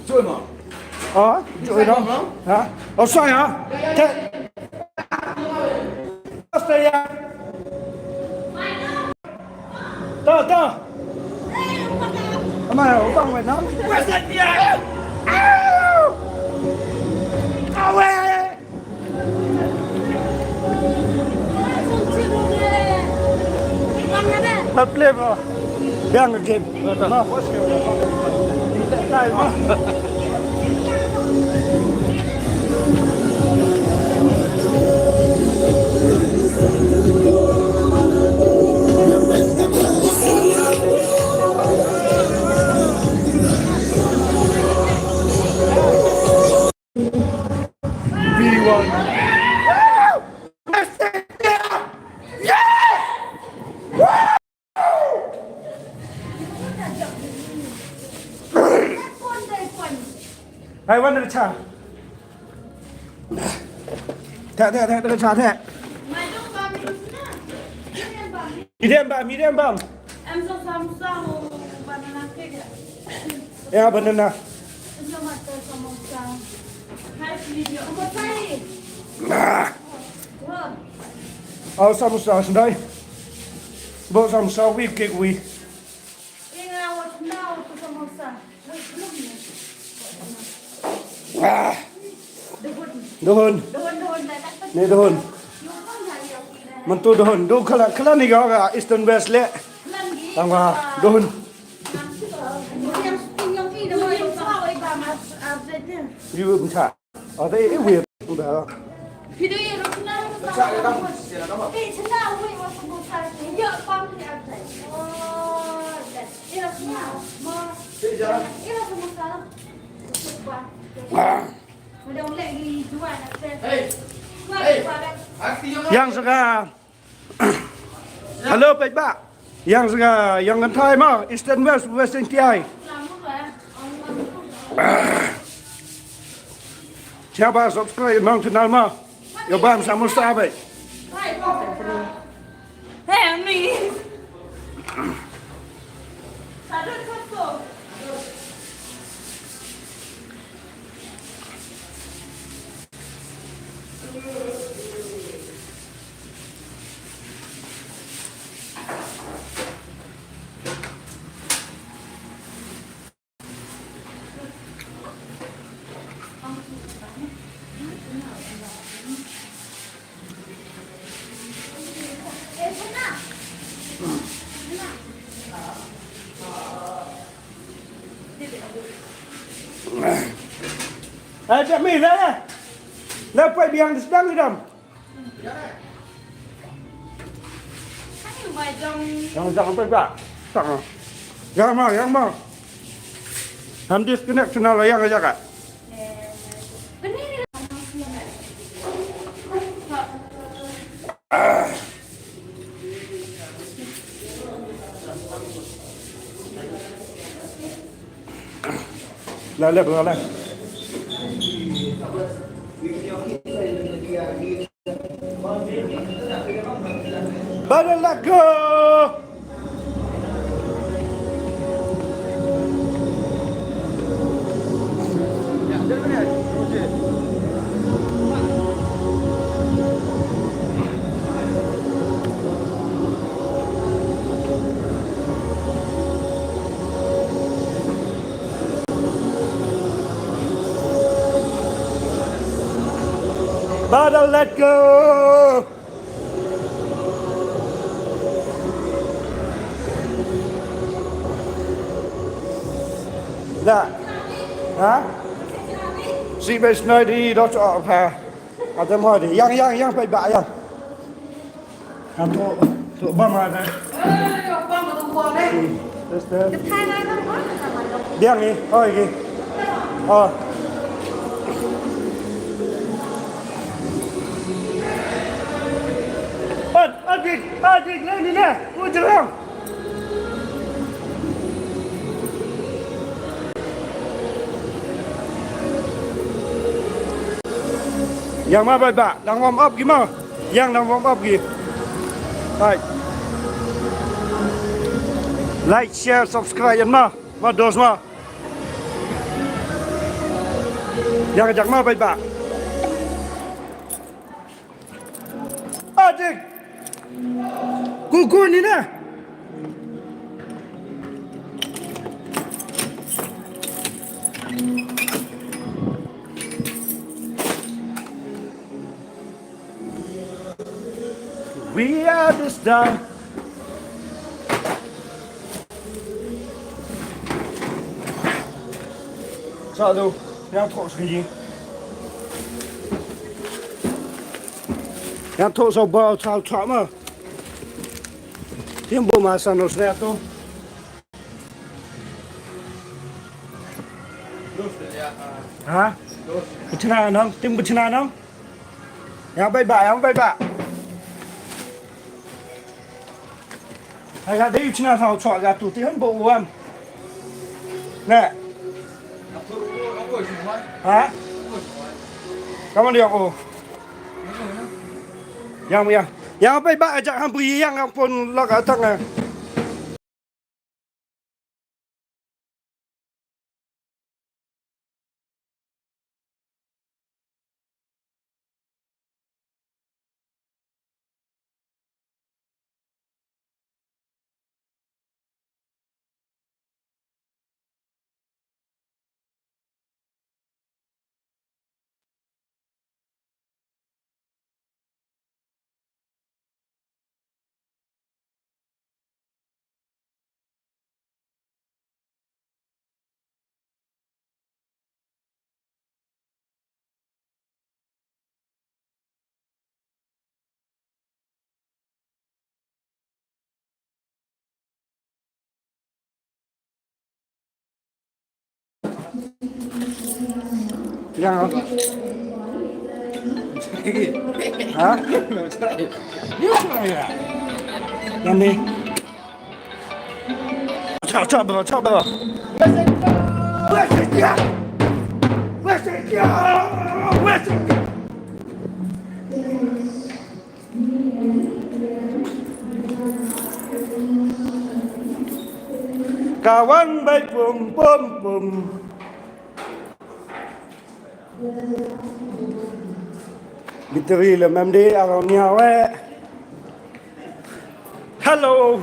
Cui mà. Chui đó Hả? Xoay hả? Thế Australia Tơ Mà ở bằng vậy nó West India Hợp lên vào Đang ở game Mà Đây mà Hai vấn đề trả Thẻ được trả thẻ Medium bang Em so samosa banana cake. Ya banana Em so makan samosa. Hai video. Apa tadi? Wah. Samosa sendai Bộ samosa we cake we Ini awak now tu samosa. Wait, belum ni. Dohon Dohon dah tak. Ni dohon Mantu dohon Do kala ni ga Eastern West le Tangwa dohon Yang ini dah yang tahu iba mas absen. Yu buncha đây weird Udah Video yang nak tahu. Cina wei was samosa. Ya, pam ni absen. Oh, ini semua. Ini samosa. Udah mulai dijual absen. Yang sega Halo baik bak Yang sega Yang kan thai ma Eastern West Western Tiai Siapa subscribe Mang channel ma Yo bam samosa baik Hei, ni. Satu kosong. Cak Mi lah Lepas biang sedang ni dam Kan macam Jangan baik bak Tak Yang mau Ham disconnect channel yang aja kak benih. Lah berapa Better let go. Better let go. Dạ. Hả? Chị bên nơi đi đó cho phà. À tầm hỏi thì yang phải bạ yang. Làm thụ băm mà đây. Điang đi, ơi kì. Kịch lên đi nè, ui trời ơi. Yang ma bay ba, đang warm up gimana? Yang đang warm up gì? Right. Like, share, subscribe ma dos ma. Yang jak ma bay ba. Adik. Kuku ni nè. We are this done. Sao đâu? Đang thọ cái gì? Đang thọ sao bao sao chọn mà? Tiêm bộ mà sao nó sẽ to? Hả? Bữa nào không? Tiêm bữa nào không? Yang bay bạ. Hay là đây chúng ta thảo chọn là tụi tiền bộ ăn nè hả cảm ơn điều yang bay bạ chẳng ham bùi yang không phun lo cả thằng này yang không hả làm đi chào bro kawan baik pum Biteri le même đi à nhau ấy. Hello.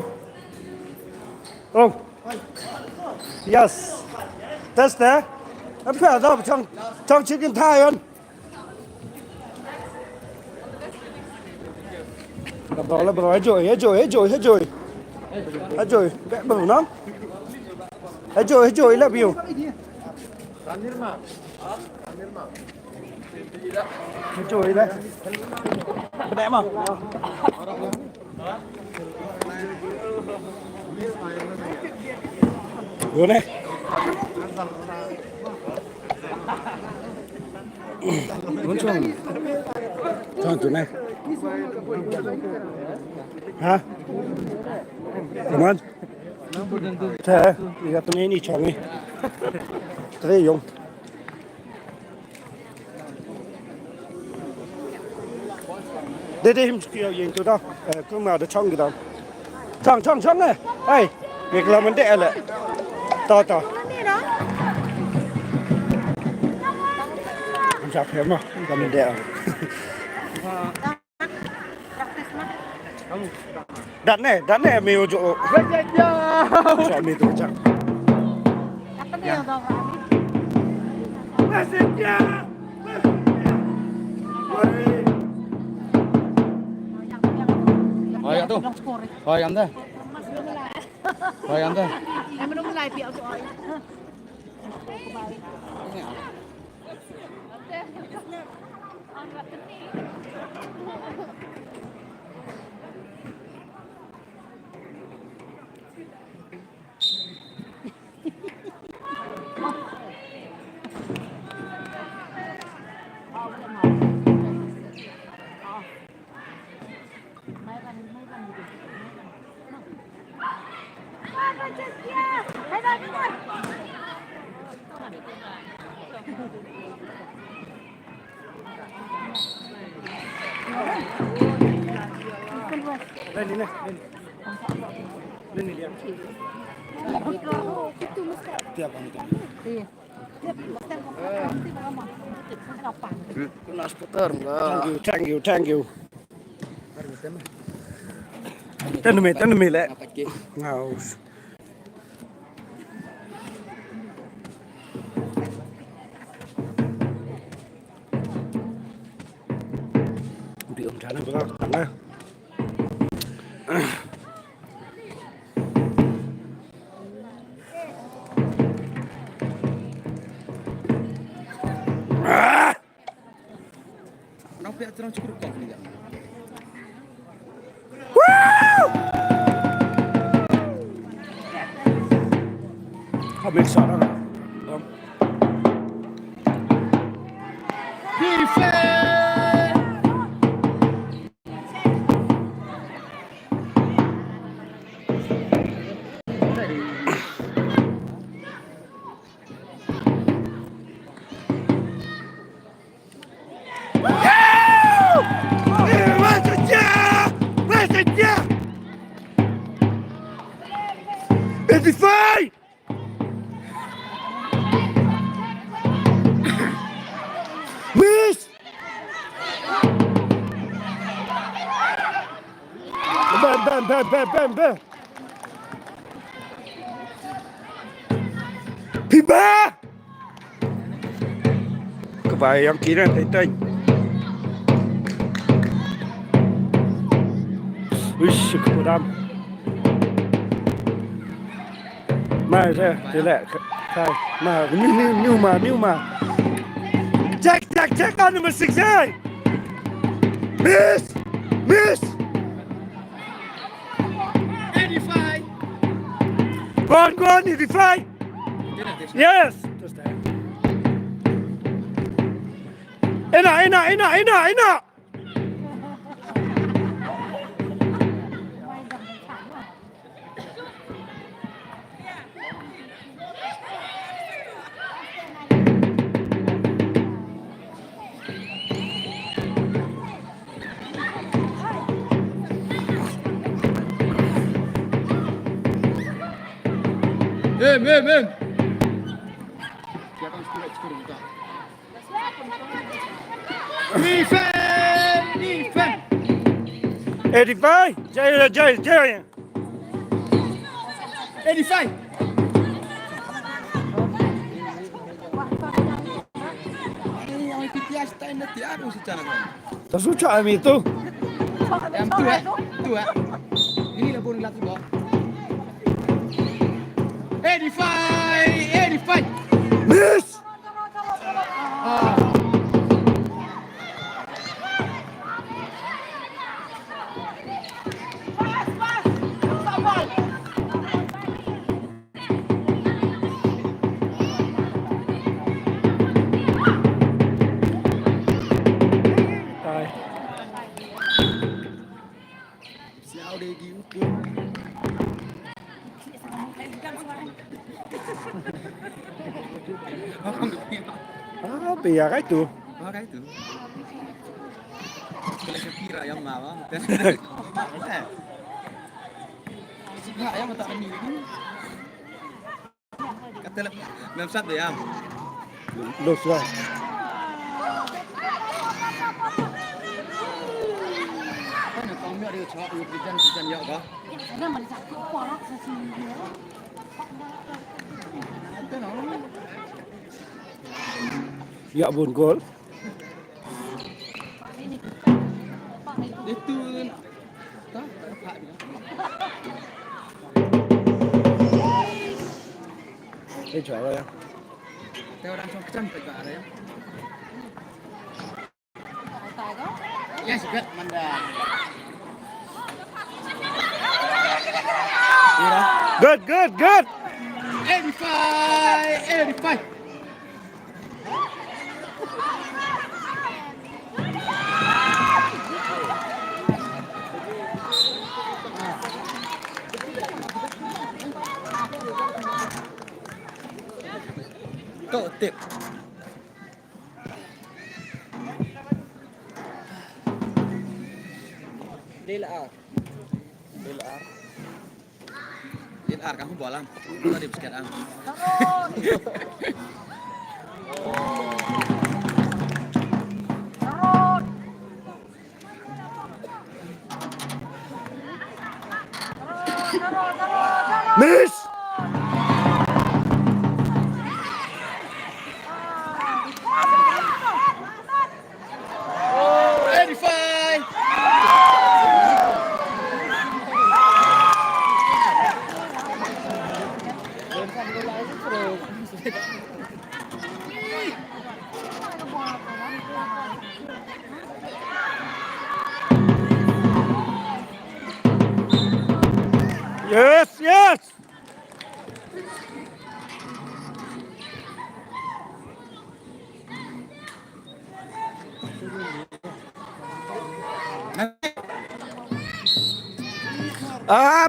Oh. Yes. That's there. Em phải đâu trong chicken thai hơn. Đó là bro hết rồi. Bé bro nó. Hết rồi là biểu. Trời đấy. Đẹp mà. Vừa này. Muốn chuông. Cho chỗ này. Hả? Cảm ơn. Thế, bây giờ tôi đi chọn đi. Thế dùng. Để em kêu nhìn tụi đó cứ mà được xong cái đó xong này ê việc là mình đẻ lại to làm sao thế mà mình đẻ đặt này mèo chỗ sao mèo chỗ chẳng Rồi ăn tu. Rồi ăn thôi. Rồi ăn thôi. Em belum mulai piak soal. lên đi này lên đi đi tiap Kena skuter enggak. Thank you tên mày lại ngào bị ông chán này không thằng này Nang pihak terang cukup kok ni. không biết sao đâu Edify! Miss! Bam! Piba! Kebayang kira tay. Uish, kemudian. Mai thế lẹ khai mà new mà check on number 6 ơi miss 85. go on 85 yes ina Em. Dia akan skuter juga. Defend. 85 jaya 85. Ini yang PTS tak ada tiada secara kan. tak suka ami itu Yang tu Ini lah boleh latih bawah. 85. miss Siapa dia gitu? apa ya itu Maka itu. Kalau saya kira Kak yang mau. Kak yang tak ni. Kata memang sat dia. ลูกว่า Kan kau mesti ada cakap hujan ya kah? Nó mình giặt cũng quá lắm, sao xin nữa. Itu nak. อย่าบุญโกล Itu tak apa dia. ได้ช่วยว่า Tengok orang cakap kecam tak ada ya. Tài đó. Ya sikit manda. Ira. good good good 85. Kau tip. DLR. DLR kamu bolang. Tadi basket ang. miss 85. yes yes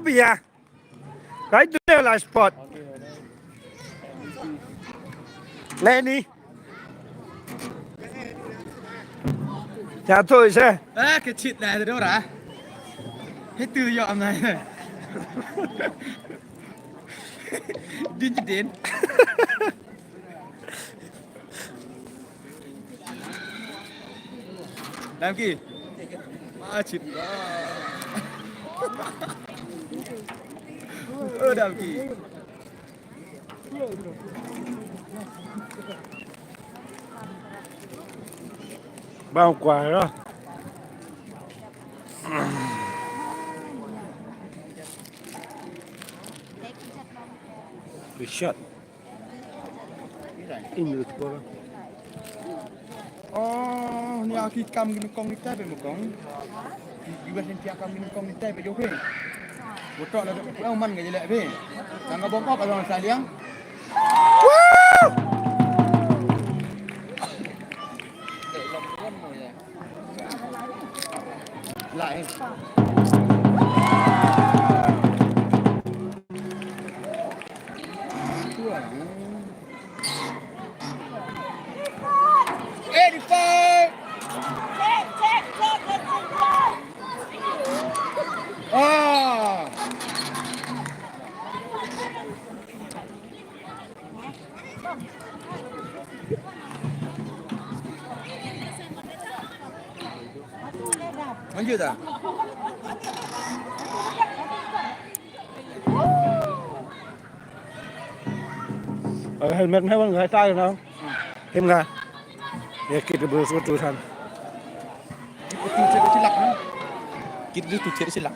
เบียร์ใครดูเรื่องไลฟ์สปอร์ตเล่นนี่จะโทษใช่ Cái chít này rồi đâu đã? Hết từ dọn này. Đi chỉ đến. Làm gì? Chít quá. Làm gì? บ้ากว่าแล้ว The shot in the ball. Oh, ni aki kam gini kong ni tai pe mo kong. Juga sentia kam gini kong ni tai pe jo pe. Botok la dak man ga jelek pe. Jangan bongkok kalau orang saliang. Lại. Lanjut tak? Helmet hay bang ngai tai nào? Em ngai. Ya kita bersua tuhan. Itu silap kan? Kita itu ciri silap.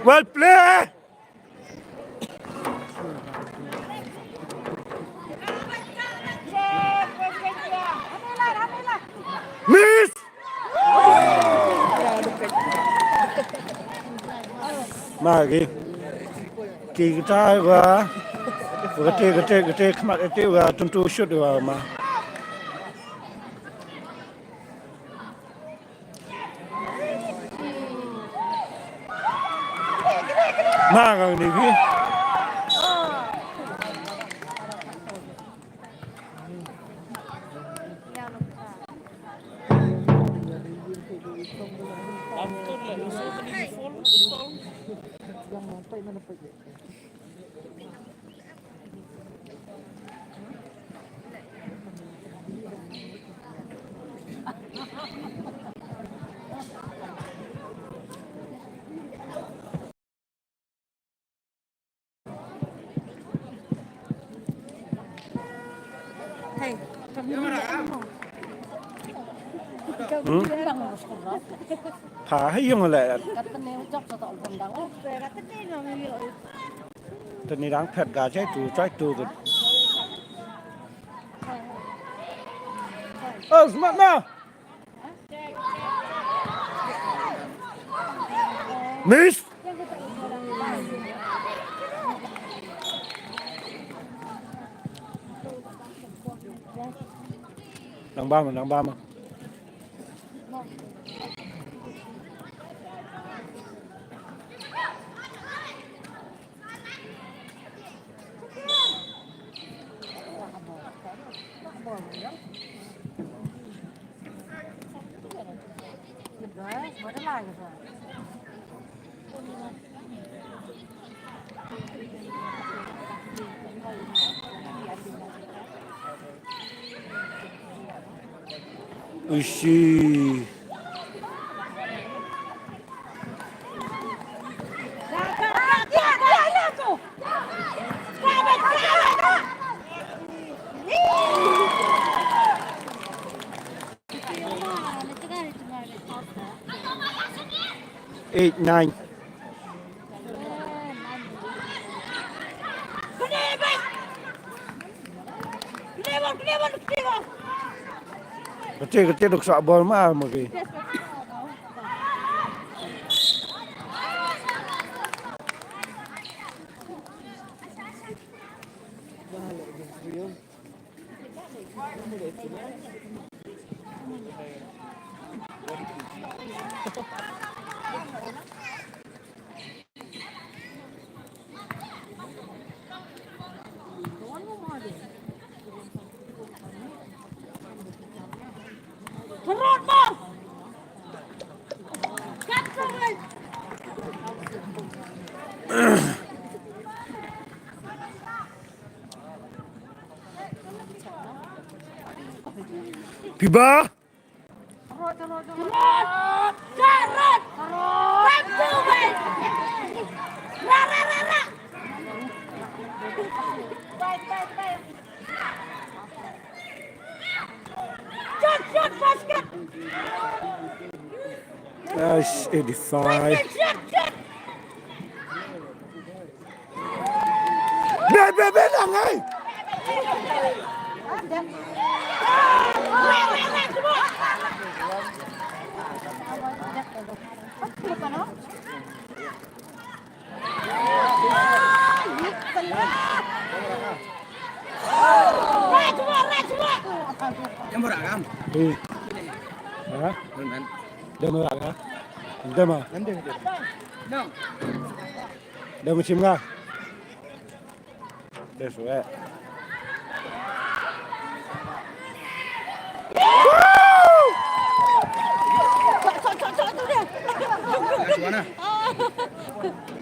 Well play. Miss. Mà kỳ trai và cái tê khmat cái tê và tung tu shoot và mà mắc rồi điพี่ phá hay dùng lại tận này đang phết gà trái tù cái smart na miss đang ba mà Uishi. Eight, nine. Kecil duk sak bol mah mungkin. Piba. That's 85. Bê là ngay. Yang berat kan? Hả? Đâm lại hả? Đâm à? Nang. Đâm chim nga. Đây số e. Mana?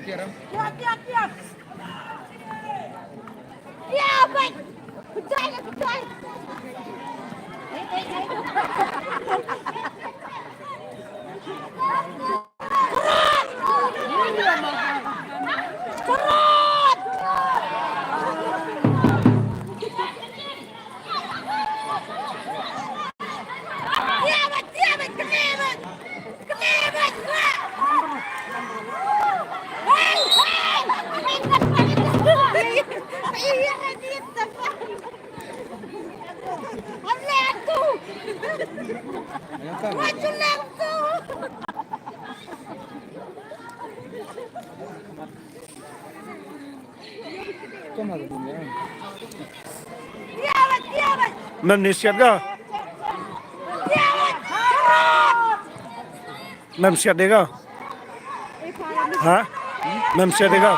Kira. Ya, baik. Betul. Mem siap ke? Mem siap deh ke? Hah? Même c'est des gars.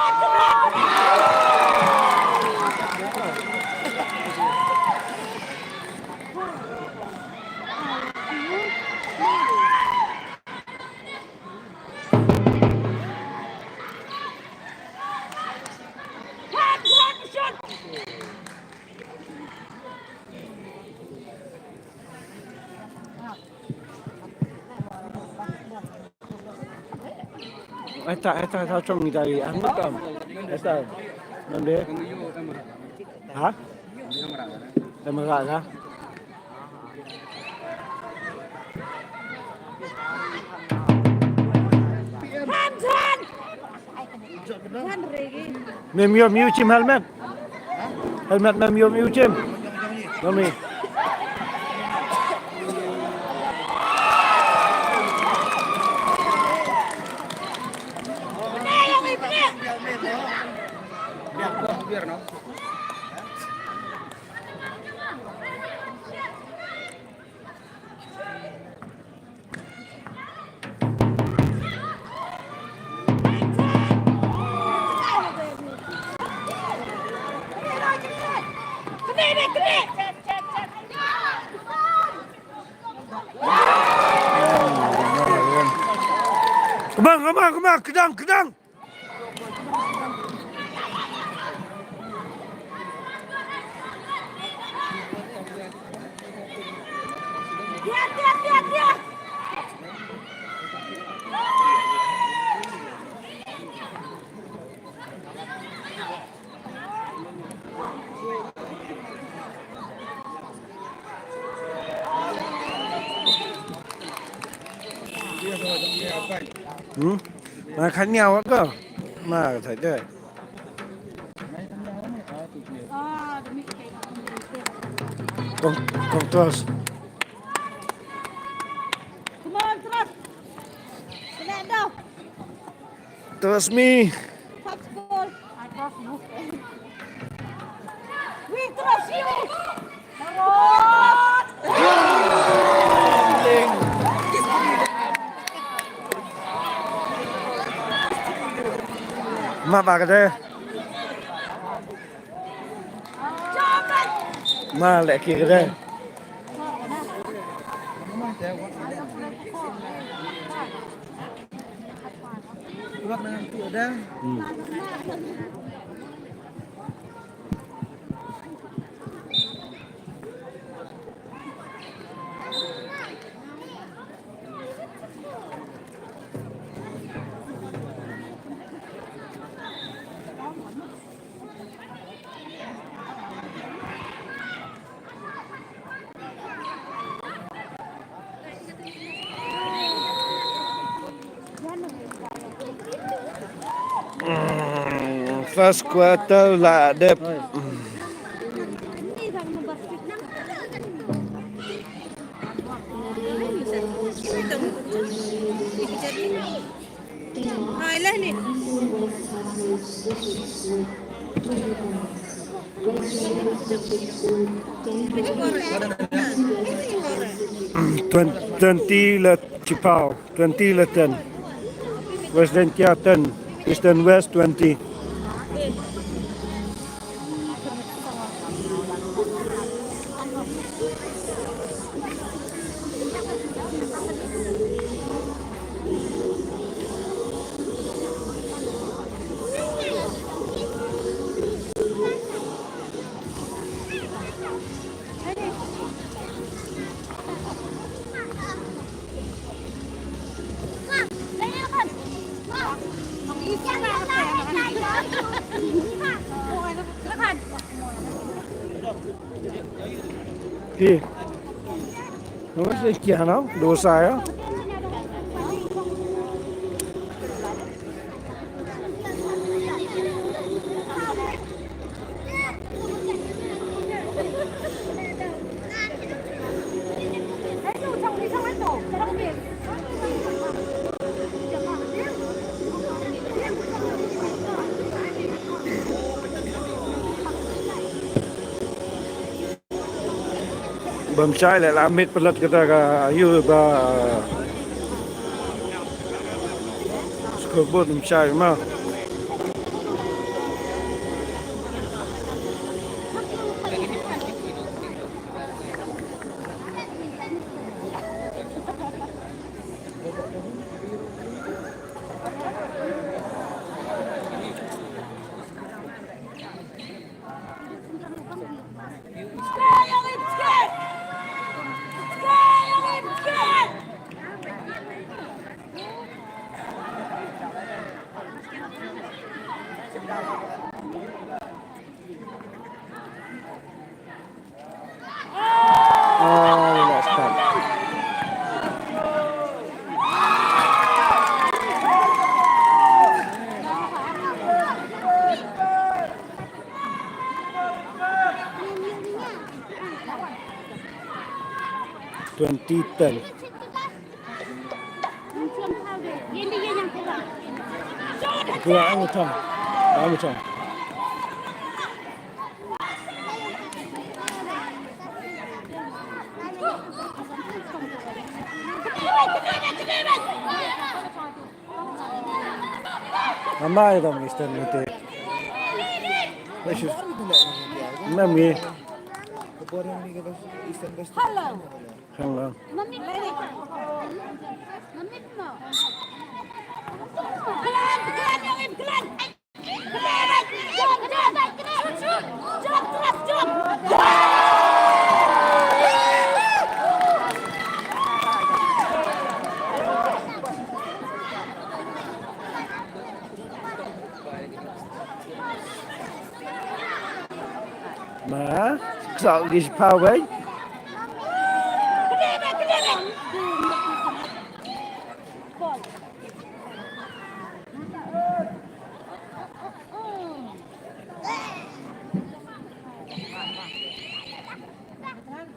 Eta trong dari anu tam. Eta. Nanti. Hah? Lembaga kah? Mem yom yu chim helmet. Helmet mem yom yu chim. Nami. Biar no. Come on, kedang. Mà khánh nhau cơ. Mà thấy đấy. Con terus. Come on, terus. Kena dah. Terus mi. Top score. Atas mu. Wih, terus you. Terus. Mà bà cái đây. Mà lại kia cái đây. First quarter là đẹp. Rồi lên đi. 20 le Chipau, 20 le 10. West Dentia 10, East and West 20. Thì nó sẽ kia nó đồ xài á. Bầm trái lại làm mệt bật cái ta cả yêu bà scoreboard bầm trái mà 2010. Kurang macam. Macam. Ramai tau Mister nanti. Masih. Mami. Hello. Hello. Mami. Kelan, yang ini kelan. Jom. Ma, sao đi phao vậy?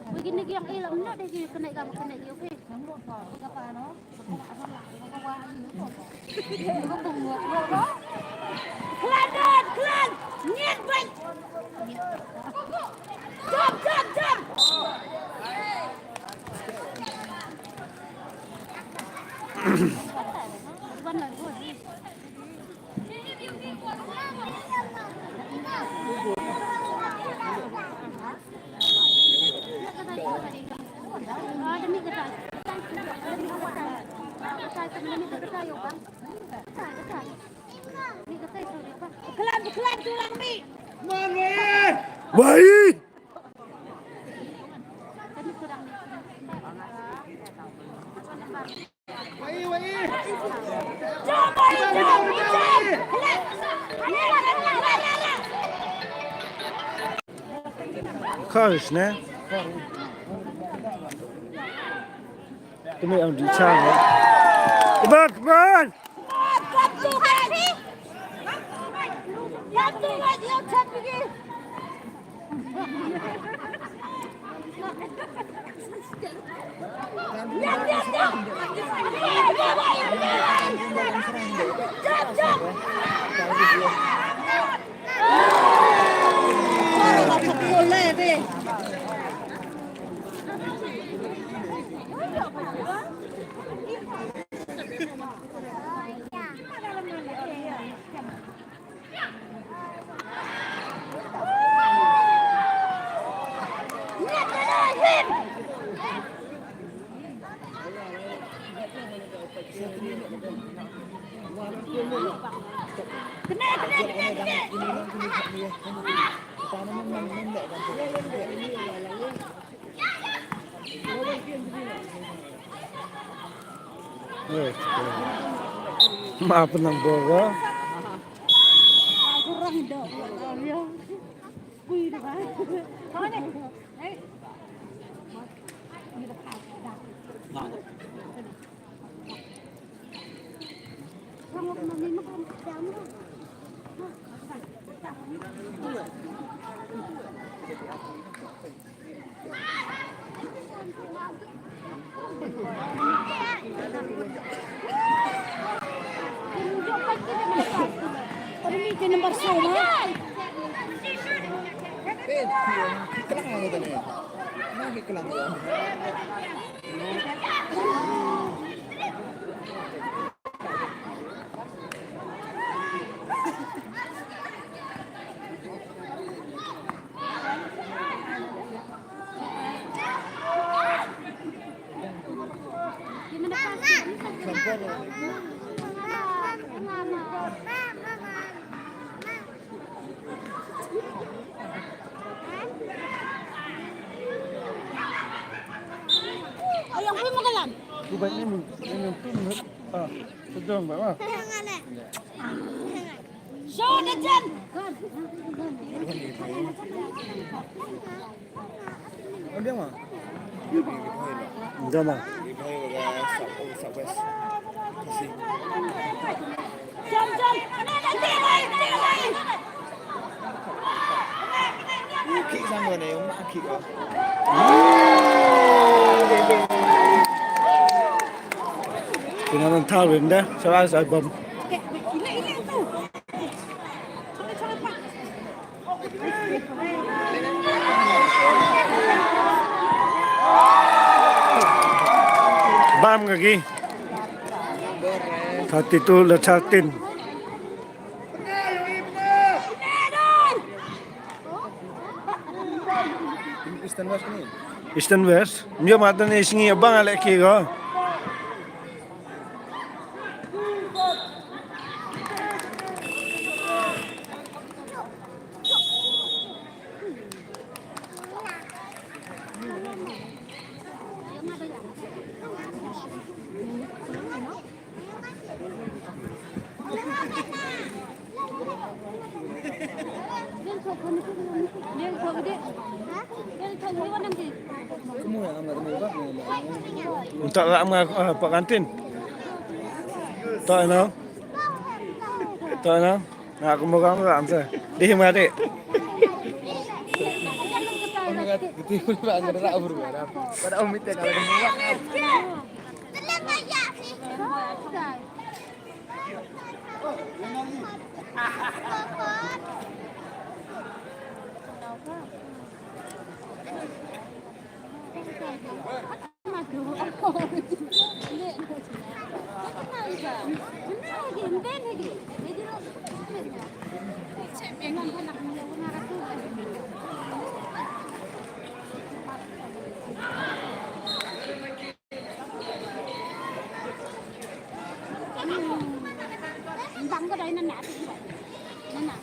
Begini yang ilang nak dia kena okey. Apa no? Kelan. Niat baik. Jom. Kelan tulang mi. Baik. Khas nè. Cái này ông đi trang đấy. Bật. Maaf nang bogo. Kurang dah. Kui dah. Mana? Ini nomor sama. Kelang apa tadi? Nak kelang. Ayam pun makan. Ku baik ni tu menurut. Sedang bawa. Show the jen. Dia mah. Dah mah. Southwest. KHASI. Jom. Kick sama ni, mak kick ah. Kinaman tawin dah. Salah saya bom. Ini tuh. Coba Pak. Bam lagi. Satu tu lecatin. Eastern West ni. Eastern West. Dia mata ni singi abang alek kira. Semua yang amat mewah ni. Untuk lama pak kantin. Tak no. Tak no. Nak aku mau kamu ram saya. Dia mari. Orang kata betul pula anggar tak berubah. Pada umit tak ada mewah. Bắn cái đấy nó nạt nó nạt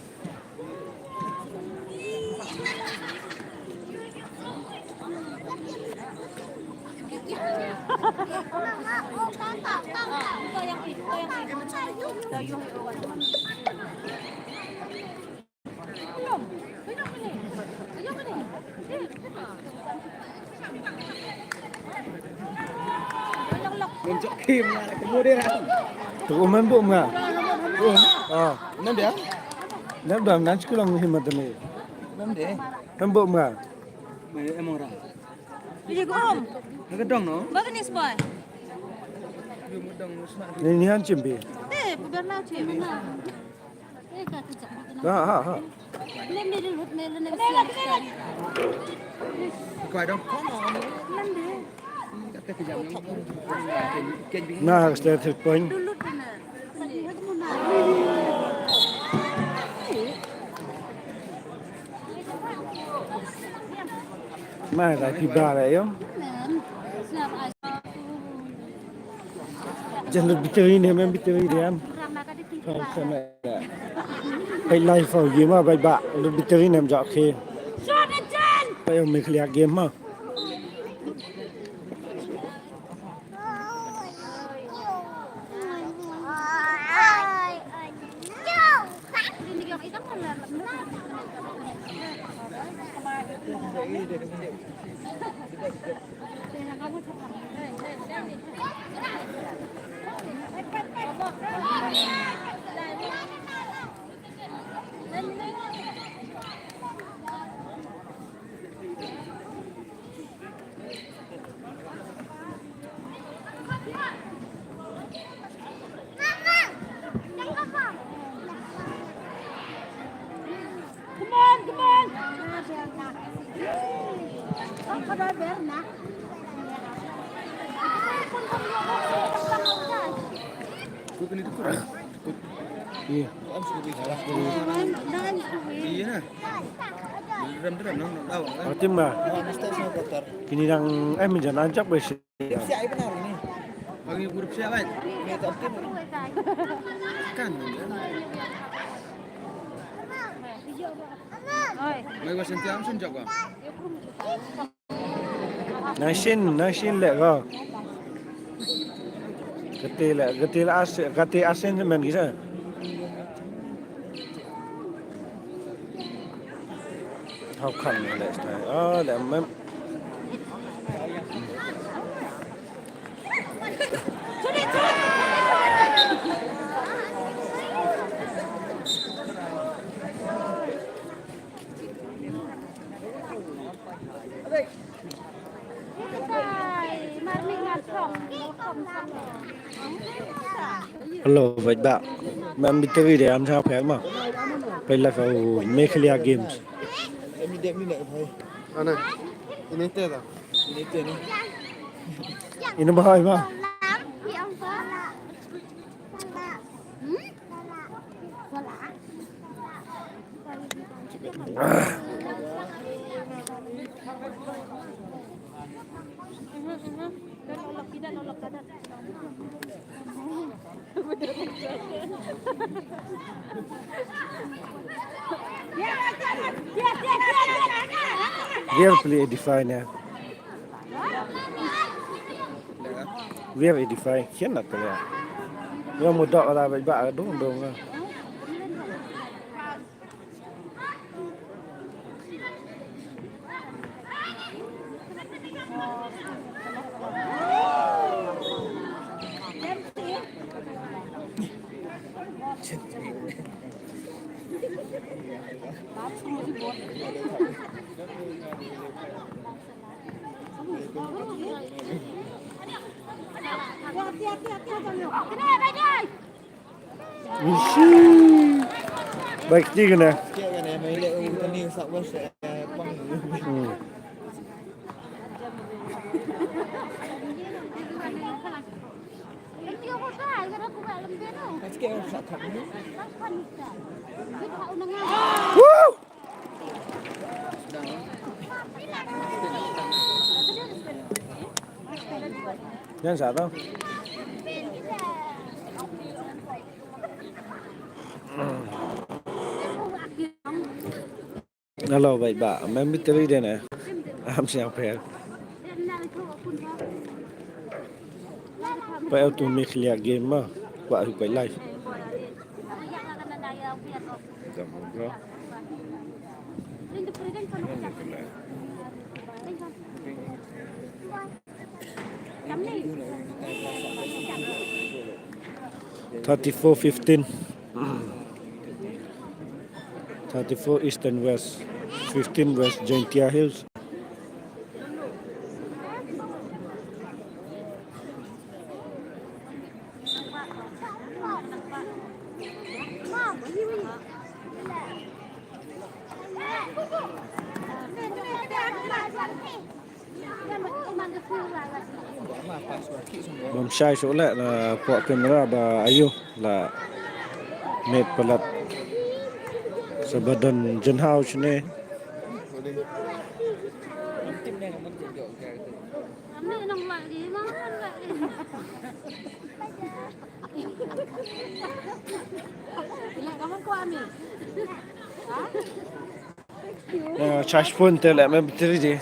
Muncul kim lah. Kemudian. Tu umam bom ngah. Ah. Nam dia? Nam dah nanti kulang himat ni. Nam dia. Nam bom ngah. Emang rah. Dia gom. Nak dong no? Bagus ni boy. Dia mudang musnah. Ni han cimbi. Biar lah cuy mana. Kata cakap. Ha ha. Lem dia dulu, lem dia. Kau dong. Lem dia. Kata kejam ni. Ken Nah, saya terpoin. Dulu kena. Lihat mana. Mai dah tiba lah yo. Jangan biteri ni, memang biteri dia. Sama. Hai live au game ah, bai ba. Lu biteri ni macam okay. Bai au make lihat game ah. Có đôi bé nè. Kau kena tukar. Iya. Om sudah bicara. Iya nah. Deram-deram nang tahu. Arti mah. Mesti semua kotor. Kini nang menjan anjak besi. Siapa yang benar ini? Bagi grup siapa? Ini top tim. Kan. Mai wasan tiang sun jaga. Nasin lek ko. Getil asin semen kisah. How come let's try. Oh, lek mem. Marming ngat from Hello, vậy bạn. Mình bị TV để ăn sao phải mà. Phải là vào Mekhlia Games. Em đi lại thôi. Này. Ini teh dah. Ini teh ni. Ini bahaya mà. Very play edify nè. Very edify. Khiến là cái này. Nhưng một đọ là vậy bạn đúng đúng không? Baik juga nè. Kia kan mai lek tani sak bos pang. Sikit sak thak ni. Woo! Nhân sao đâu? Hello vậy bạn, mình biết tới đây nè. Am sao phải? Phải ở tụi mình clear game mà, quả phải live. Cảm ơn bro. Thirty-four 15. 34 East and West, 15 West JAINTIA Hills. Bom sai số lại là quạ camera bà ayo là mệt pelat sebadan jen house ni. Charge phone tu lah, memang betul je.